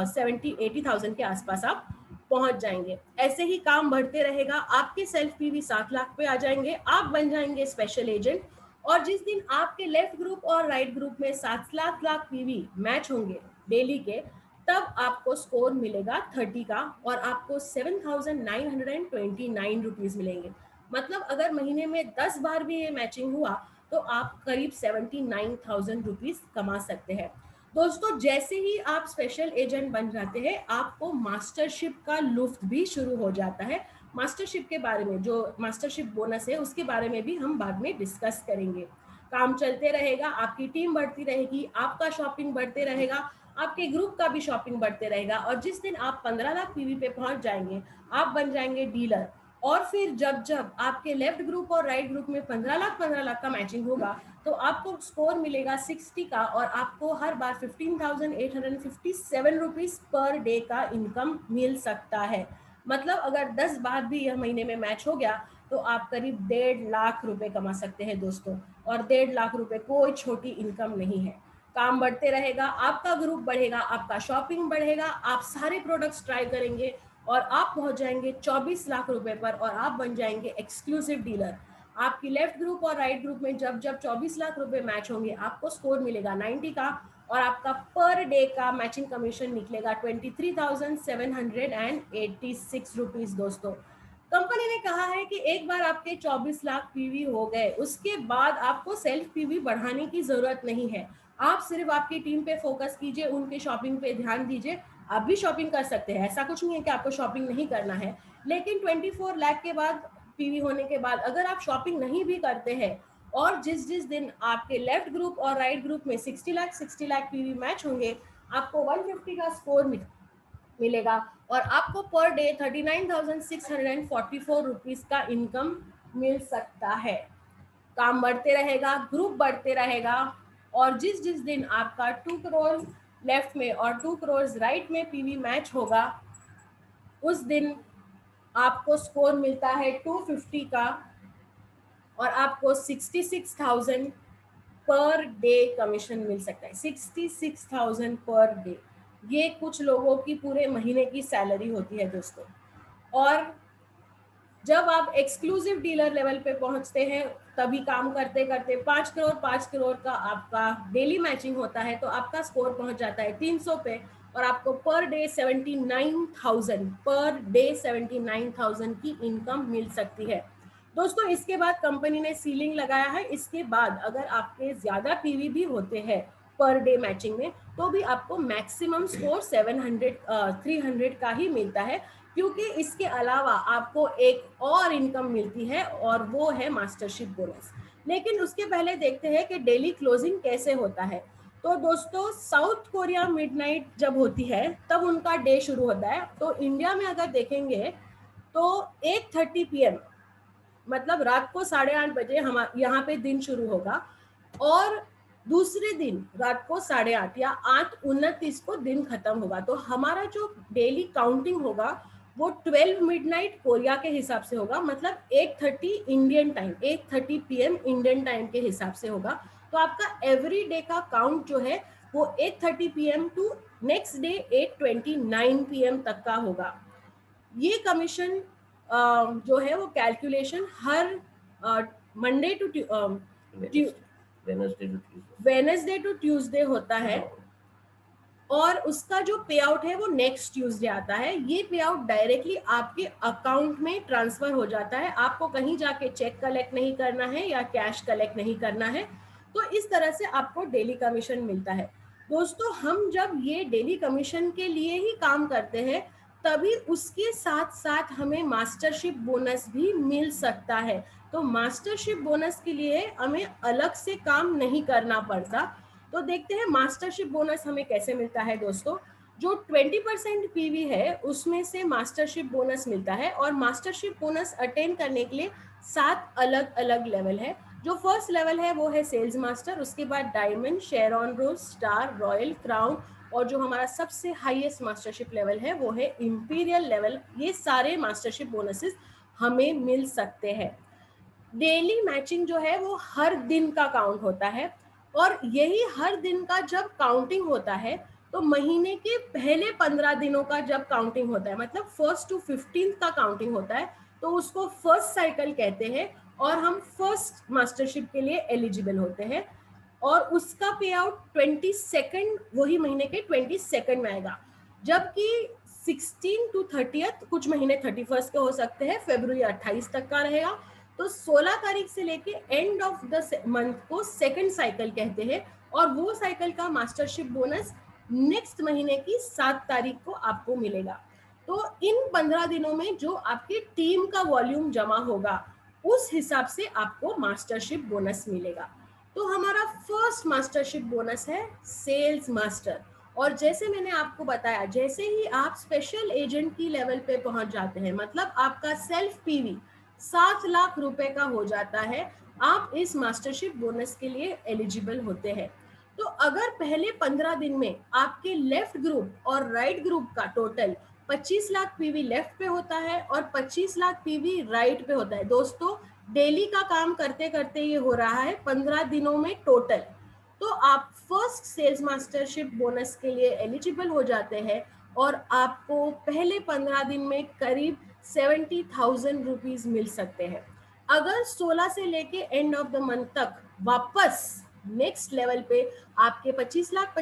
70-80,000 के आसपास आप पहुंच जाएंगे। ऐसे ही काम बढ़ते रहेगा, आपके सेल्फ पीवी 7 लाख पे आ जाएंगे, आप बन जाएंगे स्पेशल एजेंट। और जिस दिन आपके लेफ्ट ग्रुप और राइट ग्रुप में 7 लाख पीवी मैच होंगे डेली के, तब आपको स्कोर मिलेगा 30 का और आपको 7,929 रुपीज मिलेंगे। मतलब अगर महीने में 10 बार भी ये मैचिंग हुआ तो आप करीब 79,000 रुपीज कमा सकते हैं। दोस्तों, जैसे ही आप स्पेशल एजेंट बन जाते हैं, आपको मास्टरशिप का लुफ्त भी शुरू हो जाता है। मास्टरशिप के बारे में, जो मास्टरशिप बोनस है, उसके बारे में भी हम बाद में डिस्कस करेंगे। काम चलते रहेगा, आपकी टीम बढ़ती रहेगी, आपका शॉपिंग बढ़ते रहेगा, आपके ग्रुप का भी शॉपिंग बढ़ते रहेगा, और जिस दिन आप 15 लाख पीवी पे पहुंच जाएंगे, आप बन जाएंगे डीलर। और फिर जब जब आपके लेफ्ट ग्रुप और राइट ग्रुप में 15 लाख का मैचिंग होगा, तो आपको स्कोर मिलेगा 60 का और आपको हर बार 15,857 रुपीज पर डे का इनकम मिल सकता है। मतलब अगर 10 बार भी यह महीने में मैच हो गया तो आप करीब 1.5 लाख रुपए कमा सकते हैं दोस्तों। और 1.5 लाख रुपए कोई छोटी इनकम नहीं है। काम बढ़ते रहेगा, आपका ग्रुप बढ़ेगा, आपका शॉपिंग बढ़ेगा, आप सारे प्रोडक्ट्स ट्राई करेंगे और आप पहुंच जाएंगे 24 लाख रुपए पर और आप बन जाएंगे एक्सक्लूसिव डीलर। आपकी लेफ्ट ग्रुप और राइट ग्रुप में जब जब 24 लाख रुपए मैच होंगे, आपको स्कोर मिलेगा 90 का और आपका पर डे का मैचिंग कमीशन निकलेगा 23,786 रुपीज। दोस्तों, कंपनी ने कहा है कि एक बार आपके 24 लाख पीवी हो गए, उसके बाद आपको सेल्फ पीवी बढ़ाने की जरूरत नहीं है। आप सिर्फ आपकी टीम पे फोकस कीजिए, उनके शॉपिंग पे ध्यान दीजिए। आप भी शॉपिंग कर सकते हैं, ऐसा कुछ नहीं है कि आपको शॉपिंग नहीं करना है। लेकिन 24 लाख के बाद पीवी होने के बाद अगर आप शॉपिंग नहीं भी करते हैं और जिस जिस दिन आपके लेफ्ट ग्रुप और राइट ग्रुप में 60 लाख पीवी मैच होंगे, आपको 150 का स्कोर मिलेगा और आपको पर डे 39,644 रुपीज का इनकम मिल सकता है। काम बढ़ते रहेगा, ग्रुप बढ़ते रहेगा और जिस जिस दिन आपका 2 करोड़ लेफ्ट में और 2 करोड़ राइट में पीवी मैच होगा, उस दिन आपको स्कोर मिलता है 250 का और आपको 66,000 पर डे कमीशन मिल सकता है। 66,000 पर डे, ये कुछ लोगों की पूरे महीने की सैलरी होती है दोस्तों। और जब आप एक्सक्लूसिव डीलर लेवल पे पहुंचते हैं, तभी काम करते करते 5 करोड़ का आपका डेली मैचिंग होता है, तो आपका स्कोर पहुंच जाता है 300 पे और आपको पर डे 79,000 की इनकम मिल सकती है। दोस्तों, इसके बाद कंपनी ने सीलिंग लगाया है। इसके बाद अगर आपके ज्यादा पीवी भी होते हैं पर डे मैचिंग में, तो भी आपको मैक्सिमम स्कोर 300 का ही मिलता है, क्योंकि इसके अलावा आपको एक और इनकम मिलती है और वो है मास्टरशिप बोनस। लेकिन उसके पहले देखते हैं कि डेली क्लोजिंग कैसे होता है। तो दोस्तों, साउथ कोरिया मिडनाइट जब होती है तब उनका डे शुरू होता है। तो इंडिया में अगर देखेंगे तो 8:30 PM, मतलब रात को 8:30 बजे हम यहाँ पे दिन शुरू होगा और दूसरे दिन रात को 8:30 या 8:29 को दिन खत्म होगा। तो हमारा जो डेली काउंटिंग होगा वो 12 मिडनाइट कोरिया के हिसाब से होगा, मतलब 8:30 Indian time, 8:30 PM Indian time के हिसाब से होगा। तो आपका एवरी डे का काउंट जो है वो 8:30 PM to next day 8:29 PM तक का होगा। ये कमीशन जो है वो कैलकुलेशन हर Monday to Wednesday to Tuesday होता है, और उसका जो पे आउट है वो नेक्स्ट ट्यूसडे आता है। ये पे आउट डायरेक्टली आपके अकाउंट में ट्रांसफर हो जाता है, आपको कहीं जाके चेक कलेक्ट नहीं करना है या कैश कलेक्ट नहीं करना है। तो इस तरह से आपको डेली कमीशन मिलता है। दोस्तों, हम जब ये डेली कमीशन के लिए ही काम करते हैं तभी उसके साथ साथ हमें मास्टरशिप बोनस भी मिल सकता है। तो मास्टरशिप बोनस के लिए हमें अलग से काम नहीं करना पड़ता। तो देखते हैं मास्टरशिप बोनस हमें कैसे मिलता है। दोस्तों, जो 20% पीवी है उसमें से मास्टरशिप बोनस मिलता है, और मास्टरशिप बोनस अटेन करने के लिए 7 अलग अलग लेवल है। जो फर्स्ट लेवल है वो है सेल्स मास्टर, उसके बाद डायमंड, शेरॉन रोज, स्टार, रॉयल, क्राउन, और जो हमारा सबसे हाईएस्ट मास्टरशिप लेवल है वो है इंपीरियल लेवल। ये सारे मास्टरशिप बोनसेस हमें मिल सकते हैं। डेली मैचिंग जो है वो हर दिन का काउंट होता है, और यही हर दिन का जब काउंटिंग होता है तो महीने के पहले 15 दिनों का जब काउंटिंग होता है, मतलब 1st to 15th का काउंटिंग होता है, तो उसको फर्स्ट साइकिल कहते हैं, और हम फर्स्ट मास्टरशिप के लिए एलिजिबल होते हैं। और उसका पे आउट 22nd, वही महीने के 22nd में आएगा। जबकि 16 to 30th, कुछ महीने 31st के हो सकते हैं, फरवरी 28 तक का रहेगा। तो 16 तारीख से लेके एंड ऑफ द मंथ को सेकंड साइकिल कहते हैं, और वो साइकिल का मास्टरशिप बोनस नेक्स्ट महीने की 7 तारीख को आपको मिलेगा। तो इन 15 दिनों में जो आपकी टीम का वॉल्यूम जमा होगा उस हिसाब से आपको मास्टरशिप बोनस मिलेगा। तो हमारा फर्स्ट मास्टरशिप बोनस है सेल्स मास्टर। और जैसे मैंने आपको बताया, जैसे ही आप स्पेशल एजेंट की लेवल पे पहुंच जाते हैं, मतलब आपका सेल्फ पीवी 7 लाख रुपए का हो जाता है, आप इस मास्टरशिप बोनस के लिए एलिजिबल होते हैं। तो अगर पहले 15 दिन में आपके लेफ्ट ग्रुप और राइट ग्रुप का टोटल 25 लाख पीवी लेफ्ट पे होता है और 25 लाख पीवी राइट पे होता है। दोस्तों, डेली का काम करते करते ये हो रहा है 15 दिनों में टोटल। तो आप फर्स्ट सेल्स मास्टरशिप बोनस के लिए एलिजिबल हो जाते हैं, और आपको पहले 15 दिन में करीब 70,000 रुपीज मिल सकते हैं। अगर 16 से लेके एंड ऑफ द मंथ तक वापस नेक्स्ट लेवल पे आपके 25 लाख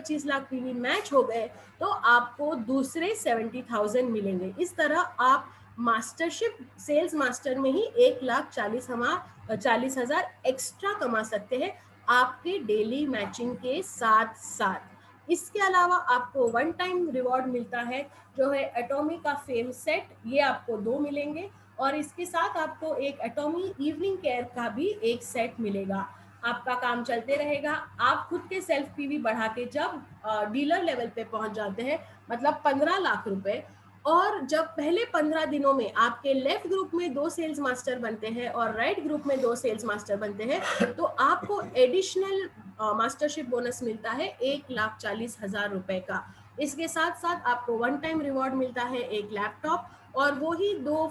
पीवी मैच हो गए तो आपको दूसरे 70,000 मिलेंगे। इस तरह आप मास्टरशिप सेल्स मास्टर में ही 1,40,000 एक्स्ट्रा कमा सकते हैं आपके डेली मैचिंग के साथ साथ। इसके अलावा आपको वन टाइम रिवॉर्ड मिलता है जो है एटॉमी का फेम सेट, ये आपको 2 मिलेंगे, और इसके साथ आपको एक एटॉमी इवनिंग केयर का भी एक सेट मिलेगा। आपका काम चलते रहेगा। आप खुद के सेल्फ पीवी बढ़ा के जब डीलर लेवल पे पहुंच जाते हैं, मतलब 15 लाख रुपए, और जब पहले 15 दिनों में आपके लेफ्ट ग्रुप में 2 सेल्स मास्टर बनते हैं और राइट ग्रुप में 2 सेल्स मास्टर बनते हैं, तो आपको एडिशनल मास्टरशिप बोनस मिलता है 1,40,000 रुपए का। इसके साथ साथ आपको वन टाइम रिवॉर्ड मिलता है एक लैपटॉप, और वो ही 2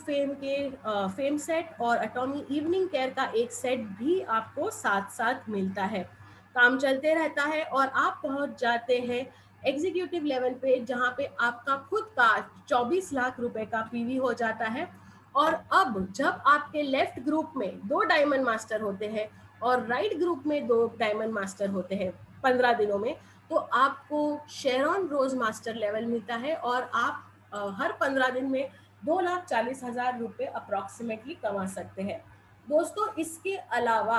फेम सेट और एटॉमी इवनिंग केयर का एक सेट भी आपको साथ साथ मिलता है। काम चलते रहता है और आप पहुंच जाते हैं एग्जीक्यूटिव लेवल पे, जहां पे आपका खुद का 24 लाख रुपए का पीवी हो जाता है। और अब जब आपके लेफ्ट ग्रुप में 2 डायमंड मास्टर होते हैं और राइट ग्रुप में 2 डायमंड मास्टर होते हैं 15 दिनों में, तो आपको शेरॉन रोज मास्टर लेवल मिलता है, और आप हर 15 दिन में 2,40,000 रुपए अप्रोक्सीमेटली कमा सकते हैं। दोस्तों, इसके अलावा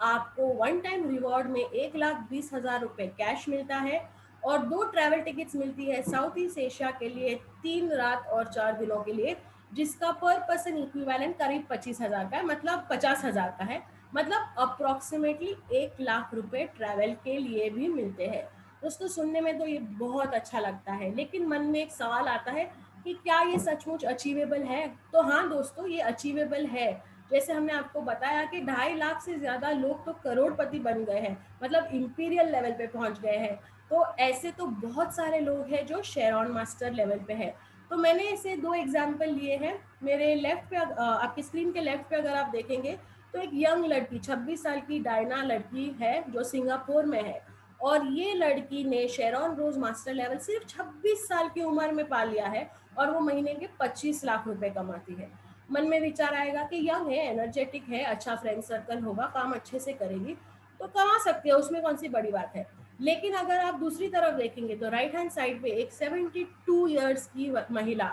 आपको वन टाइम रिवॉर्ड में 1,20,000 रुपए कैश मिलता है, और 2 ट्रैवल टिकट्स मिलती है साउथ ईस्ट एशिया के लिए 3 रात और 4 दिनों के लिए, जिसका पर पर्सन इक्विवेलेंट करीब 25,000 का है, मतलब 50,000 का है, मतलब अप्रोक्सीमेटली 1 लाख रुपए ट्रैवल के लिए भी मिलते हैं। दोस्तों, सुनने में तो ये बहुत अच्छा लगता है, लेकिन मन में एक सवाल आता है कि क्या ये सचमुच अचीवेबल है? तो हाँ दोस्तों, ये अचीवेबल है। जैसे हमने आपको बताया कि 2.5 लाख से ज़्यादा लोग तो करोड़पति बन गए हैं, मतलब इम्पीरियल लेवल पे पहुंच गए हैं। तो ऐसे तो बहुत सारे लोग हैं जो शेरॉन मास्टर लेवल पे है। तो मैंने इसे 2 एग्जाम्पल लिए हैं। मेरे लेफ्ट पे आपकी स्क्रीन के लेफ्ट पे अगर आप देखेंगे तो एक यंग लड़की 26 साल की डायना लड़की है जो सिंगापुर में है, और ये लड़की ने शेरॉन रोज मास्टर लेवल सिर्फ 26 साल की उम्र में पा लिया है, और वो महीने के 25 लाख रुपए कमाती है। मन में विचार आएगा कि यंग है, एनर्जेटिक है, अच्छा फ्रेंड सर्कल होगा, काम अच्छे से करेगी तो कमा सकती है, उसमें कौन सी बड़ी बात है। लेकिन अगर आप दूसरी तरफ देखेंगे तो राइट हैंड साइड पे एक 72 इयर्स की महिला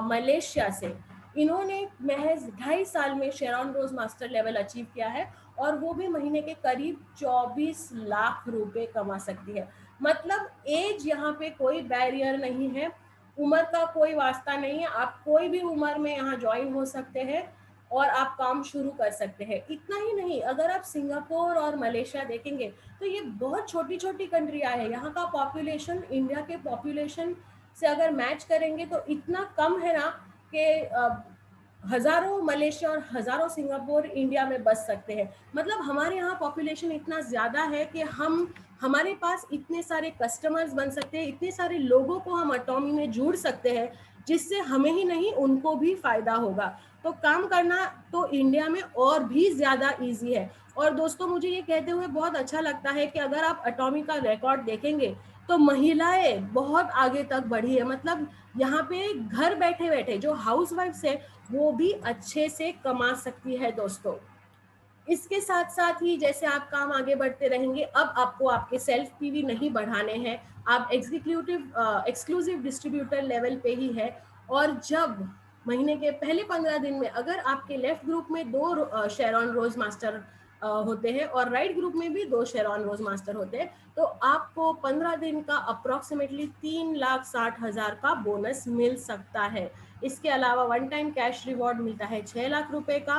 मलेशिया से, इन्होंने महज 2.5 साल में शेरॉन रोज मास्टर लेवल अचीव किया है, और वो भी महीने के करीब 24 लाख रुपए कमा सकती है। मतलब एज यहाँ पे कोई बैरियर नहीं है, उम्र का कोई वास्ता नहीं है, आप कोई भी उम्र में यहाँ ज्वाइन हो सकते हैं और आप काम शुरू कर सकते हैं। इतना ही नहीं, अगर आप सिंगापुर और मलेशिया देखेंगे तो ये बहुत छोटी छोटी कंट्रियाँ हैं, यहाँ का पॉपुलेशन इंडिया के पॉपुलेशन से अगर मैच करेंगे तो इतना कम है ना कि हजारों मलेशिया और हजारों सिंगापुर इंडिया में बस सकते हैं। मतलब हमारे यहाँ पॉपुलेशन इतना ज्यादा है कि हमारे पास इतने सारे कस्टमर्स बन सकते हैं, इतने सारे लोगों को हम अटॉमी में जोड़ सकते हैं, जिससे हमें ही नहीं उनको भी फायदा होगा। तो काम करना तो इंडिया में और भी ज्यादा इजी है। और दोस्तों, मुझे ये कहते हुए बहुत अच्छा लगता है कि अगर आप अटॉमी का रिकॉर्ड देखेंगे तो महिलाएं बहुत आगे तक बढ़ी है। मतलब यहाँ पे घर बैठे बैठे जो हाउस वाइफ्स है वो भी अच्छे से कमा सकती है दोस्तों। इसके साथ साथ ही जैसे आप काम आगे बढ़ते रहेंगे, अब आपको आपके सेल्फ पीवी नहीं बढ़ाने हैं, आप एक्सक्लूसिव डिस्ट्रीब्यूटर लेवल पे ही है। और जब महीने के पहले 15 दिन में अगर आपके लेफ्ट ग्रुप में 2 शेरॉन रोज मास्टर होते हैं और राइट ग्रुप में भी 2 शेरॉन रोज मास्टर होते हैं, तो आपको 15 दिन का अप्रोक्सीमेटली 3,60,000 का बोनस मिल सकता है। इसके अलावा वन टाइम कैश रिवॉर्ड मिलता है 6 लाख रुपए का।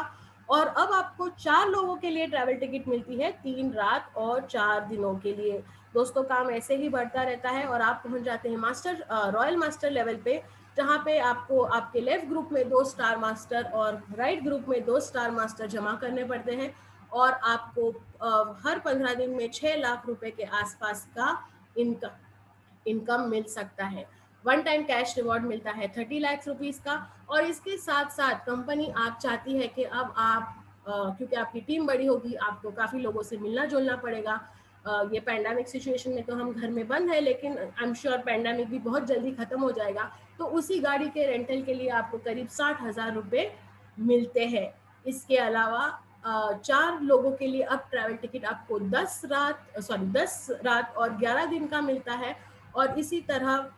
और अब आपको 4 लोगों के लिए ट्रैवल टिकट मिलती है 3 रात और 4 दिनों के लिए। दोस्तों, काम ऐसे ही बढ़ता रहता है और आप पहुंच जाते हैं रॉयल मास्टर लेवल पे, जहाँ पे आपको आपके लेफ्ट ग्रुप में 2 स्टार मास्टर और राइट ग्रुप में 2 स्टार मास्टर जमा करने पड़ते हैं, और आपको हर 15 दिन में 6 लाख रुपए के आसपास का इनकम मिल सकता है। वन टाइम कैश रिवॉर्ड मिलता है 30 लाख रुपीस का। और इसके साथ साथ कंपनी आप चाहती है कि अब आप क्योंकि आपकी टीम बड़ी होगी, आपको काफ़ी लोगों से मिलना जुलना पड़ेगा। ये पैंडेमिक सिचुएशन में तो हम घर में बंद है, लेकिन आई एम श्योर पैंडेमिक भी बहुत जल्दी खत्म हो जाएगा, तो उसी गाड़ी के रेंटल के लिए आपको करीब 60,000 रुपये मिलते हैं। इसके अलावा 4 लोगों के लिए अब ट्रैवल टिकट आपको 10 रात और 11 दिन का मिलता है। और इसी तरह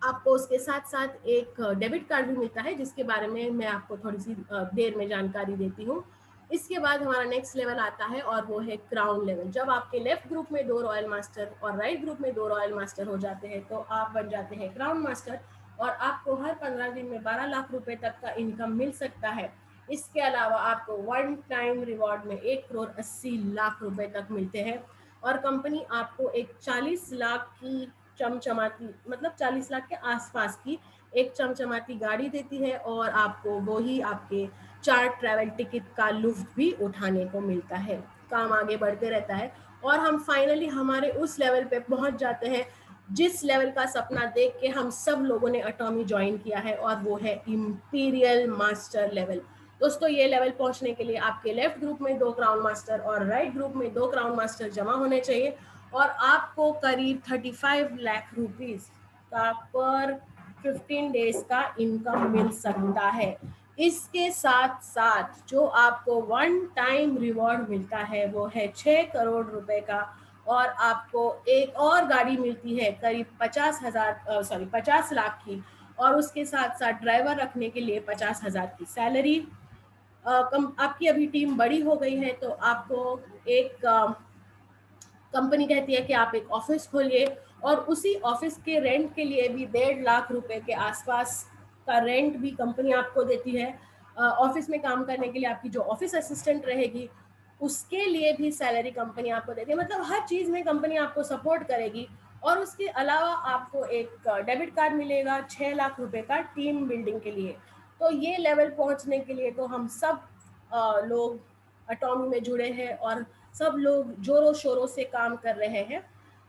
आपको उसके साथ साथ एक डेबिट कार्ड भी मिलता है, जिसके बारे में मैं आपको थोड़ी सी देर में जानकारी देती हूँ। इसके बाद हमारा नेक्स्ट लेवल आता है और वो है क्राउन लेवल। जब आपके लेफ्ट ग्रुप में 2 रॉयल मास्टर और राइट ग्रुप में 2 रॉयल मास्टर हो जाते हैं तो आप बन जाते हैं क्राउन मास्टर, और आपको हर 15 दिन में 12 लाख रुपए तक का इनकम मिल सकता है। इसके अलावा आपको वन टाइम रिवॉर्ड में 1,80,00,000 रुपए तक मिलते हैं, और कंपनी आपको एक 40 लाख की चमचमाती, मतलब 40 लाख के आसपास की एक चमचमाती गाड़ी देती है, और आपको वो ही आपके 4 ट्रैवल टिकट का लुफ्त भी उठाने को मिलता है। काम आगे बढ़ते रहता है और हम फाइनली हमारे उस लेवल पे पहुंच जाते हैं जिस लेवल का सपना देख के हम सब लोगों ने अटॉमी ज्वाइन किया है, और वो है इंपीरियल मास्टर लेवल। दोस्तों, ये लेवल पहुंचने के लिए आपके लेफ्ट ग्रुप में 2 क्राउन मास्टर और राइट ग्रुप में 2 क्राउन मास्टर जमा होने चाहिए, और आपको करीब 35 लाख रुपीस का पर 15 डेज का इनकम मिल सकता है। इसके साथ साथ जो आपको वन टाइम रिवॉर्ड मिलता है वो है 6 करोड़ रुपए का, और आपको एक और गाड़ी मिलती है करीब 50 लाख की, और उसके साथ साथ ड्राइवर रखने के लिए 50,000 की सैलरी। आपकी अभी टीम बड़ी हो गई है तो आपको एक कंपनी कहती है कि आप एक ऑफिस खोलिए, और उसी ऑफिस के रेंट के लिए भी 1.5 लाख रुपए के आसपास का रेंट भी कंपनी आपको देती है। ऑफिस में काम करने के लिए आपकी जो ऑफिस असिस्टेंट रहेगी उसके लिए भी सैलरी कंपनी आपको देती है। मतलब हर चीज़ में कंपनी आपको सपोर्ट करेगी। और उसके अलावा आपको एक डेबिट कार्ड मिलेगा 6 लाख रुपए का टीम बिल्डिंग के लिए। तो ये लेवल पहुंचने के लिए तो हम सब लोग एटॉमी में जुड़े हैं और सब लोग जोरों शोरों से काम कर रहे हैं।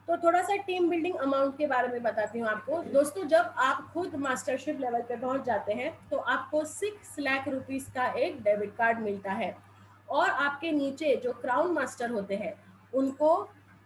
तो थोड़ा सा टीम बिल्डिंग अमाउंट के बारे में बताती हूँ आपको। दोस्तों, जब आप खुद मास्टरशिप लेवल पे पहुंच जाते हैं तो आपको 6 लाख रुपीस का एक डेबिट कार्ड मिलता है और आपके नीचे जो क्राउन मास्टर होते हैं उनको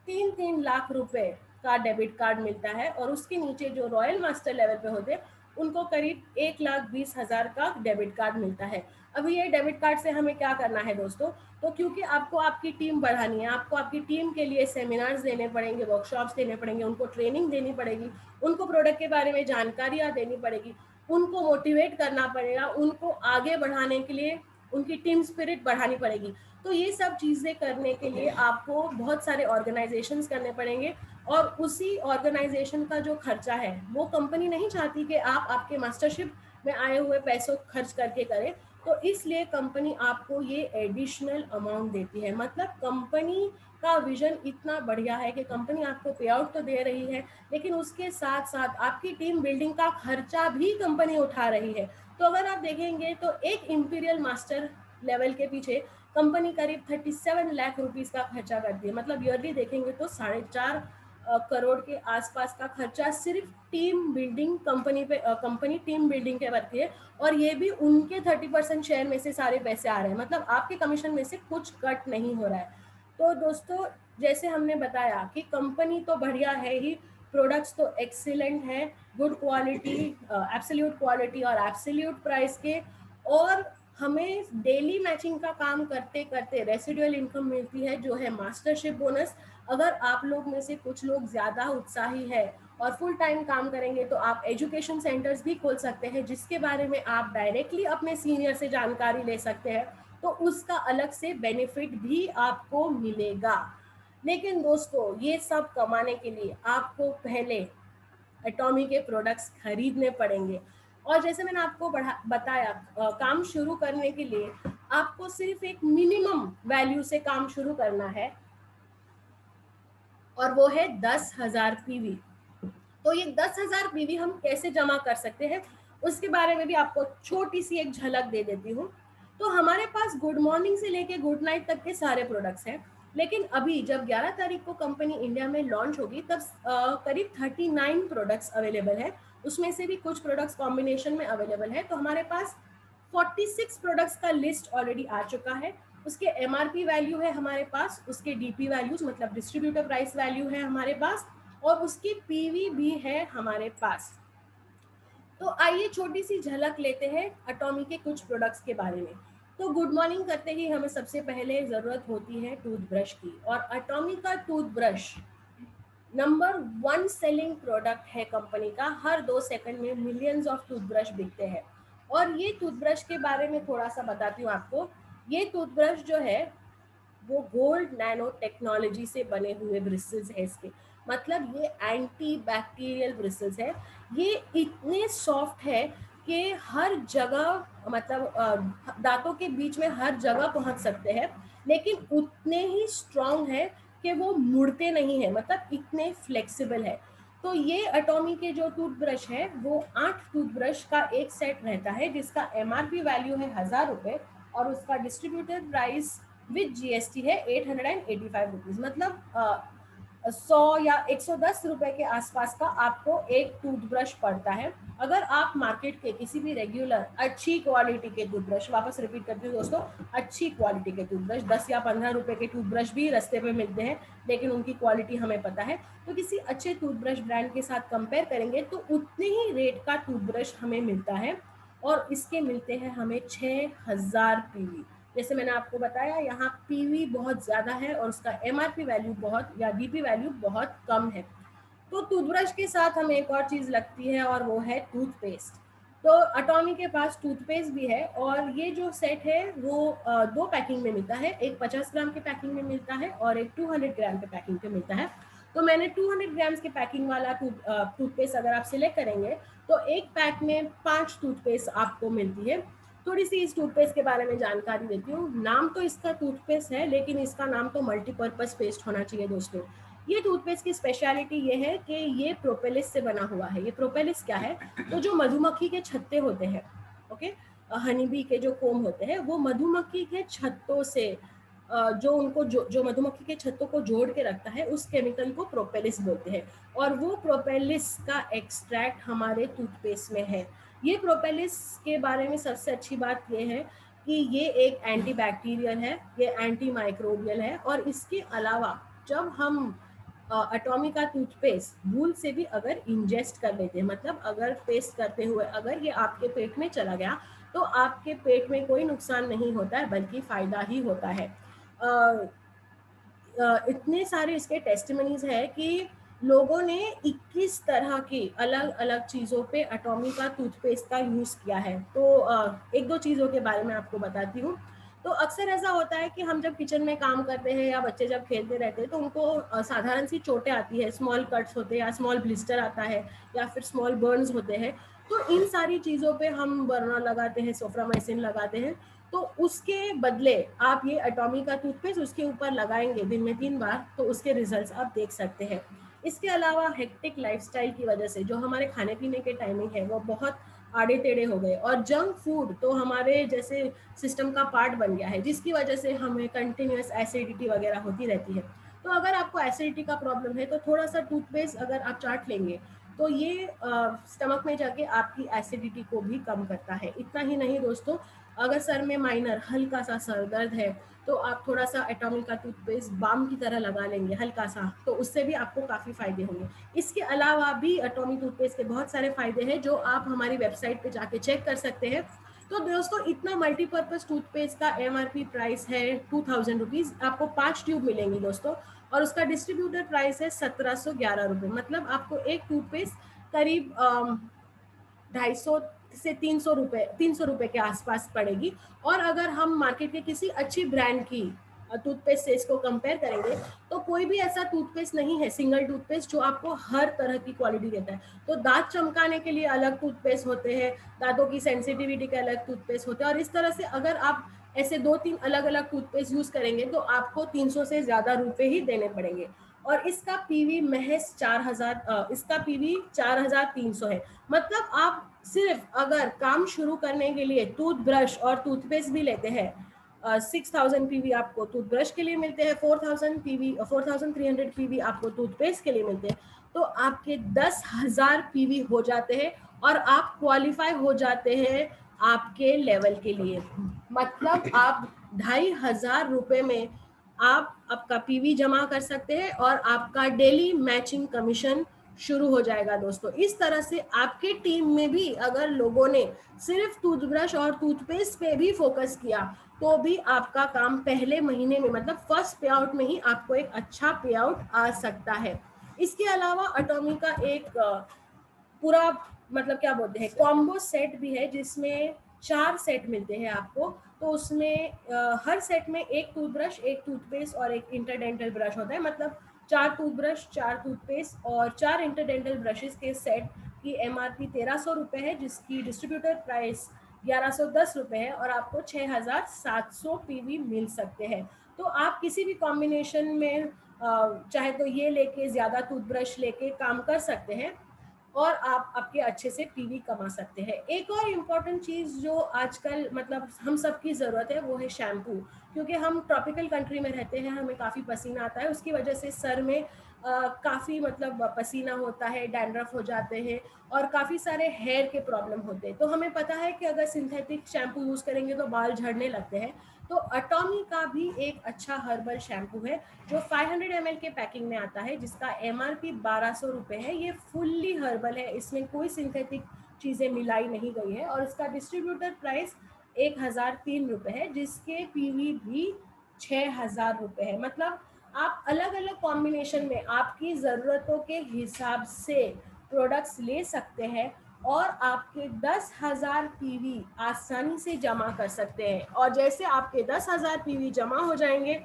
3-3 लाख रुपए का डेबिट कार्ड मिलता है और उसके नीचे जो रॉयल मास्टर लेवल पे होते हैं उनको करीब 1,20,000 का डेबिट कार्ड मिलता है। अभी ये डेबिट कार्ड से हमें क्या करना है दोस्तों? तो क्योंकि आपको आपकी टीम बढ़ानी है, आपको आपकी टीम के लिए सेमिनार्स देने पड़ेंगे, वर्कशॉप्स देने पड़ेंगे, उनको ट्रेनिंग देनी पड़ेगी, उनको प्रोडक्ट के बारे में जानकारियाँ देनी पड़ेगी, उनको मोटिवेट करना पड़ेगा, उनको आगे बढ़ाने के लिए उनकी टीम स्पिरिट बढ़ानी पड़ेगी। तो ये सब चीज़ें करने के लिए आपको बहुत सारे ऑर्गेनाइजेशंस करने पड़ेंगे और उसी ऑर्गेनाइजेशन का जो खर्चा है वो कंपनी नहीं चाहती कि आप आपके मास्टरशिप में आए हुए पैसों खर्च करके करें। तो इसलिए कंपनी आपको ये एडिशनल अमाउंट देती है। मतलब कंपनी का विजन इतना बढ़िया है कि कंपनी आपको पे आउट तो दे रही है, लेकिन उसके साथ साथ आपकी टीम बिल्डिंग का खर्चा भी कंपनी उठा रही है। तो अगर आप देखेंगे तो एक इंपीरियल मास्टर लेवल के पीछे कंपनी करीब 37 लाख रुपीस का खर्चा करती है। मतलब ईयरली देखेंगे तो 4.5 करोड़ के आसपास का खर्चा सिर्फ team building company team building के करती है और ये भी उनके 30% शेयर में से सारे पैसे आ रहे हैं। मतलब आपके कमीशन में से कुछ कट नहीं हो रहा है। तो दोस्तों, जैसे हमने बताया कि कंपनी तो बढ़िया है ही, प्रोडक्ट्स तो एक्सीलेंट है, गुड क्वालिटी, एब्सोल्यूट क्वालिटी और एब्सोल्यूट प्राइस के, और हमें डेली मैचिंग का काम करते करते रेसिडुअल इनकम मिलती है जो है मास्टरशिप बोनस। अगर आप लोग में से कुछ लोग ज़्यादा उत्साही है और फुल टाइम काम करेंगे तो आप एजुकेशन सेंटर्स भी खोल सकते हैं जिसके बारे में आप डायरेक्टली अपने सीनियर से जानकारी ले सकते हैं, तो उसका अलग से बेनिफिट भी आपको मिलेगा। लेकिन दोस्तों, ये सब कमाने के लिए आपको पहले एटॉमी के प्रोडक्ट्स खरीदने पड़ेंगे। और जैसे मैंने आपको बताया, काम शुरू करने के लिए आपको सिर्फ एक मिनिमम वैल्यू से काम शुरू करना है और वो है 10,000 पीवी। तो ये 10,000 पीवी हम कैसे जमा कर सकते हैं उसके बारे में भी आपको छोटी सी एक झलक दे देती हूँ। तो हमारे पास गुड मॉर्निंग से लेके गुड नाइट तक के सारे प्रोडक्ट्स हैं, लेकिन अभी जब 11 तारीख को कंपनी इंडिया में लॉन्च होगी तब करीब 39 प्रोडक्ट्स अवेलेबल है। उसमें से भी कुछ प्रोडक्ट्स कॉम्बिनेशन में अवेलेबल है। तो हमारे पास 46 प्रोडक्ट्स का लिस्ट ऑलरेडी आ चुका है। उसके एमआरपी वैल्यू है हमारे पास, उसके डीपी वैल्यूज मतलब डिस्ट्रीब्यूटर प्राइस वैल्यू है हमारे पास, और उसकी पीवी भी है हमारे पास। तो आइए छोटी सी झलक लेते हैं एटॉमी के कुछ प्रोडक्ट्स के बारे में। तो गुड मॉर्निंग करते ही हमें सबसे पहले ज़रूरत होती है टूथब्रश की, और एटॉमी का टूथब्रश नंबर 1 सेलिंग प्रोडक्ट है कंपनी का। हर 2 सेकंड में मिलियंस ऑफ टूथब्रश बिकते हैं। और ये टूथब्रश के बारे में थोड़ा सा बताती हूँ आपको। ये टूथब्रश जो है वो गोल्ड नैनो टेक्नोलॉजी से बने हुए ब्रिसल्स है इसके। मतलब ये एंटी बैक्टीरियल ब्रिसल्स है। ये इतने सॉफ्ट है कि हर जगह, मतलब दांतों के बीच में हर जगह पहुंच सकते हैं, लेकिन उतने ही स्ट्रॉन्ग है कि वो मुड़ते नहीं है, मतलब इतने फ्लेक्सिबल है। तो ये एटॉमी के जो टूथब्रश है वो 8 टूथब्रश का एक सेट रहता है जिसका एमआरपी वैल्यू है 1,000 रुपये और उसका डिस्ट्रीब्यूटर प्राइस विद जीएसटी है 885 रुपीज। मतलब 100 या 110 रुपए के आसपास का आपको एक टूथब्रश पड़ता है। अगर आप मार्केट के किसी भी रेगुलर अच्छी क्वालिटी के टूथब्रश, वापस रिपीट करती हूँ दोस्तों, अच्छी क्वालिटी के टूथब्रश 10 या 15 रुपए के टूथब्रश भी रास्ते पे मिलते हैं, लेकिन उनकी क्वालिटी हमें पता है। तो किसी अच्छे टूथब्रश ब्रांड के साथ कंपेयर करेंगे तो उतने ही रेट का टूथब्रश हमें मिलता है और इसके मिलते हैं हमें 6,000 पीवी। जैसे मैंने आपको बताया, यहाँ पीवी बहुत ज़्यादा है और उसका एमआरपी वैल्यू बहुत या डीपी वैल्यू बहुत कम है। तो टूथब्रश के साथ हमें एक और चीज़ लगती है और वो है टूथपेस्ट। तो एटॉमी के पास टूथपेस्ट भी है और ये जो सेट है वो 2 पैकिंग में मिलता है। एक 50 ग्राम के पैकिंग में मिलता है और एक 200 ग्राम के पैकिंग पे मिलता है। तो मैंने 200 ग्राम्स के पैकिंग वाला टूथपेस्ट अगर आप सिलेक्ट करेंगे तो एक पैक में 5 टूथपेस्ट आपको मिलती है। थोड़ी सी इस टूथपेस्ट के बारे में जानकारी देती हूँ। नाम तो इसका टूथपेस्ट है, लेकिन इसका नाम तो मल्टीपर्पज पेस्ट होना चाहिए दोस्तों। ये टूथपेस्ट की स्पेशलिटी ये है कि ये प्रोपेलिस से बना हुआ है। ये प्रोपेलिस क्या है? तो जो मधुमक्खी के छत्ते होते हैं, ओके, हनी बी के जो कोम होते हैं वो मधुमक्खी के छत्तों से जो मधुमक्खी के छत्तों को जोड़ के रखता है, उस केमिकल को प्रोपेलिस बोलते हैं। और वो प्रोपेलिस का एक्सट्रैक्ट हमारे टूथपेस्ट में है। ये प्रोपेलिस के बारे में सबसे अच्छी बात ये है कि ये एक एंटीबैक्टीरियल है, ये एंटी माइक्रोबियल है। और इसके अलावा जब हम एटॉमी का टूथपेस्ट भूल से भी अगर इंजेस्ट कर लेते हैं, मतलब अगर पेस्ट करते हुए अगर ये आपके पेट में चला गया, तो आपके पेट में कोई नुकसान नहीं होता है, बल्कि फ़ायदा ही होता है। इतने सारे इसके टेस्टिमनीज है कि लोगों ने 21 तरह की अलग अलग चीज़ों पे एटॉमी का टूथपेस्ट का यूज़ किया है। तो एक दो चीज़ों के बारे में आपको बताती हूँ। तो अक्सर ऐसा होता है कि हम जब किचन में काम करते हैं या बच्चे जब खेलते रहते हैं, तो उनको साधारण सी चोटें आती है, स्मॉल कट्स होते हैं या स्मॉल ब्लिस्टर आता है या फिर स्मॉल बर्न्स होते हैं। तो इन सारी चीज़ों पे हम बर्नर लगाते हैं, सोफ्रामाइसिन लगाते हैं। तो उसके बदले आप ये एटॉमी का टूथपेस्ट उसके ऊपर लगाएंगे दिन में 3 बार, तो उसके रिजल्ट्स आप देख सकते हैं। इसके अलावा हेक्टिक लाइफस्टाइल की वजह से जो हमारे खाने पीने के टाइमिंग है वो बहुत आड़े टेढ़े हो गए, और जंक फूड तो हमारे जैसे सिस्टम का पार्ट बन गया है, जिसकी वजह से हमें कंटिन्यूस एसिडिटी वगैरह होती रहती है। तो अगर आपको एसिडिटी का प्रॉब्लम है, तो थोड़ा सा टूथपेस्ट अगर आप चाट लेंगे, तो ये स्टमक में जाके आपकी एसिडिटी को भी कम करता है। इतना ही नहीं दोस्तों, अगर सर में माइनर हल्का सा सर दर्द है, तो आप थोड़ा सा एटॉमी का टूथपेस्ट बाम की तरह लगा लेंगे हल्का सा, तो उससे भी आपको काफ़ी फायदे होंगे। इसके अलावा भी एटॉमी टूथपेस्ट के बहुत सारे फायदे हैं जो आप हमारी वेबसाइट पे जाके चेक कर सकते हैं। तो दोस्तों, इतना मल्टीपर्पज टूथपेस्ट का MRP प्राइस है 2000 रुपीज़। आपको 5 ट्यूब मिलेंगी दोस्तों, और उसका डिस्ट्रीब्यूटर प्राइस है 1711 रुपये। मतलब आपको एक टूथपेस्ट करीब 250 से 300 रुपये के आसपास पड़ेगी। और अगर हम मार्केट के किसी अच्छी ब्रांड की टूथपेस्ट से इसको कंपेयर करेंगे, तो कोई भी ऐसा टूथपेस्ट नहीं है सिंगल टूथपेस्ट जो आपको हर तरह की क्वालिटी देता है। तो दांत चमकाने के लिए अलग टूथपेस्ट होते हैं, दांतों की सेंसिटिविटी के अलग टूथपेस्ट होते हैं, और इस तरह से अगर आप ऐसे 2-3 अलग अलग टूथपेस्ट यूज करेंगे, तो आपको 300 से ज्यादा रुपए ही देने पड़ेंगे। और इसका पीवी महज 4000, इसका पीवी 4300 है। मतलब आप सिर्फ अगर काम शुरू करने के लिए टूथब्रश और टूथपेस्ट भी लेते हैं, 6000 पीवी आपको टूथब्रश के लिए मिलते हैं, 4300 पीवी आपको टूथपेस्ट के लिए मिलते हैं, तो आपके 10,000 पीवी हो जाते हैं और आप क्वालिफाई हो जाते हैं आपके लेवल के लिए। मतलब आप 2500 रुपए में आप आपका पीवी जमा कर सकते हैं और आपका डेली मैचिंग कमीशन शुरू हो जाएगा दोस्तों। इस तरह से आपके टीम में भी अगर लोगों ने सिर्फ टूथब्रश और टूथपेस्ट पे भी फोकस किया, तो भी आपका काम पहले महीने में, मतलब फर्स्ट पे आउट में ही आपको एक अच्छा पे आउट आ सकता है। इसके अलावा एटॉमी का एक पूरा, मतलब क्या बोलते हैं, कॉम्बो सेट भी है, जिसमें 4 सेट मिलते हैं आपको। तो उसमें हर सेट में एक टूथब्रश, एक टूथपेस्ट और एक इंटरडेंटल ब्रश होता है। मतलब 4 टूथब्रश, 4 टूथपेस्ट और 4 इंटरडेंटल ब्रशेस के सेट की MRP 1300 रुपये है, जिसकी डिस्ट्रीब्यूटर प्राइस 1110 रुपये है, और आपको 6700 पीवी मिल सकते हैं। तो आप किसी भी कॉम्बिनेशन में चाहे तो ये लेके, ज़्यादा टूथब्रश लेके काम कर सकते हैं, और आप आपके अच्छे से पीवी कमा सकते हैं। एक और इम्पॉर्टेंट चीज़ जो आजकल मतलब हम सब की ज़रूरत है, वो है शैम्पू। क्योंकि हम ट्रॉपिकल कंट्री में रहते हैं, हमें काफ़ी पसीना आता है, उसकी वजह से सर में काफ़ी मतलब पसीना होता है, डैंड्रफ हो जाते हैं, और काफ़ी सारे हेयर के प्रॉब्लम होते हैं। तो हमें पता है कि अगर सिंथेटिक शैम्पू यूज़ करेंगे तो बाल झड़ने लगते हैं। तो एटॉमी का भी एक अच्छा हर्बल शैम्पू है जो 500 ml के पैकिंग में आता है, जिसका MRP 1200 रुपये है। ये फुल्ली हर्बल है, इसमें कोई सिंथेटिक चीज़ें मिलाई नहीं गई है, और इसका डिस्ट्रीब्यूटर प्राइस 1003 रुपये है, जिसके पीवी भी 6000 रुपये है। मतलब आप अलग अलग कॉम्बिनेशन में आपकी ज़रूरतों के हिसाब से प्रोडक्ट्स ले सकते हैं, और आपके 10,000 पीवी आसानी से जमा कर सकते हैं। और जैसे आपके 10,000 पीवी जमा हो जाएंगे,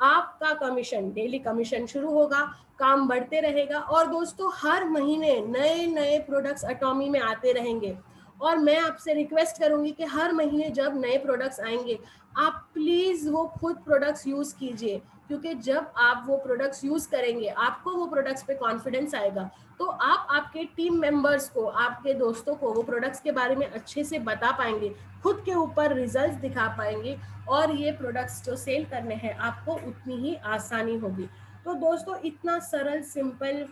आपका कमीशन, डेली कमीशन शुरू होगा, काम बढ़ते रहेगा। और दोस्तों, हर महीने नए नए प्रोडक्ट्स एटॉमी में आते रहेंगे, और मैं आपसे रिक्वेस्ट करूंगी कि हर महीने जब नए प्रोडक्ट्स आएंगे आप प्लीज़ वो खुद प्रोडक्ट्स यूज़ कीजिए, क्योंकि जब आप वो प्रोडक्ट्स यूज़ करेंगे आपको वो प्रोडक्ट्स पे कॉन्फिडेंस आएगा, तो आप आपके टीम मेंबर्स को, आपके दोस्तों को वो प्रोडक्ट्स के बारे में अच्छे से बता पाएंगे, खुद के ऊपर रिजल्ट्स दिखा पाएंगे, और ये प्रोडक्ट्स जो सेल करने हैं आपको उतनी ही आसानी होगी। तो दोस्तों इतना सरल सिंपल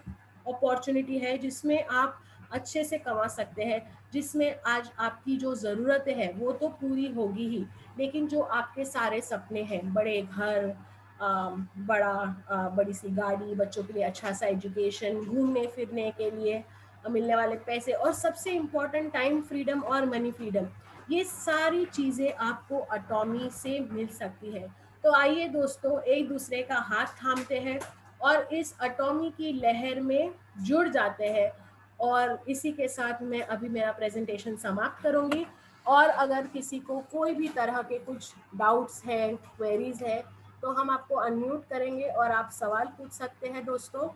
अपॉर्चुनिटी है जिसमें आप अच्छे से कमा सकते हैं, जिसमें आज आपकी जो ज़रूरतें हैं वो तो पूरी होगी ही, लेकिन जो आपके सारे सपने हैं, बड़े घर, बड़ी सी गाड़ी, बच्चों के लिए अच्छा सा एजुकेशन, घूमने फिरने के लिए मिलने वाले पैसे, और सबसे इम्पोर्टेंट टाइम फ्रीडम और मनी फ्रीडम, ये सारी चीज़ें आपको अटॉमी से मिल सकती है। तो आइए दोस्तों एक दूसरे का हाथ थामते हैं और इस अटॉमी की लहर में जुड़ जाते हैं। और इसी के साथ मैं अभी मेरा प्रेजेंटेशन समाप्त करूंगी, और अगर किसी को कोई भी तरह के कुछ डाउट्स हैं, क्वेरीज है, तो हम आपको अनम्यूट करेंगे और आप सवाल पूछ सकते हैं दोस्तों।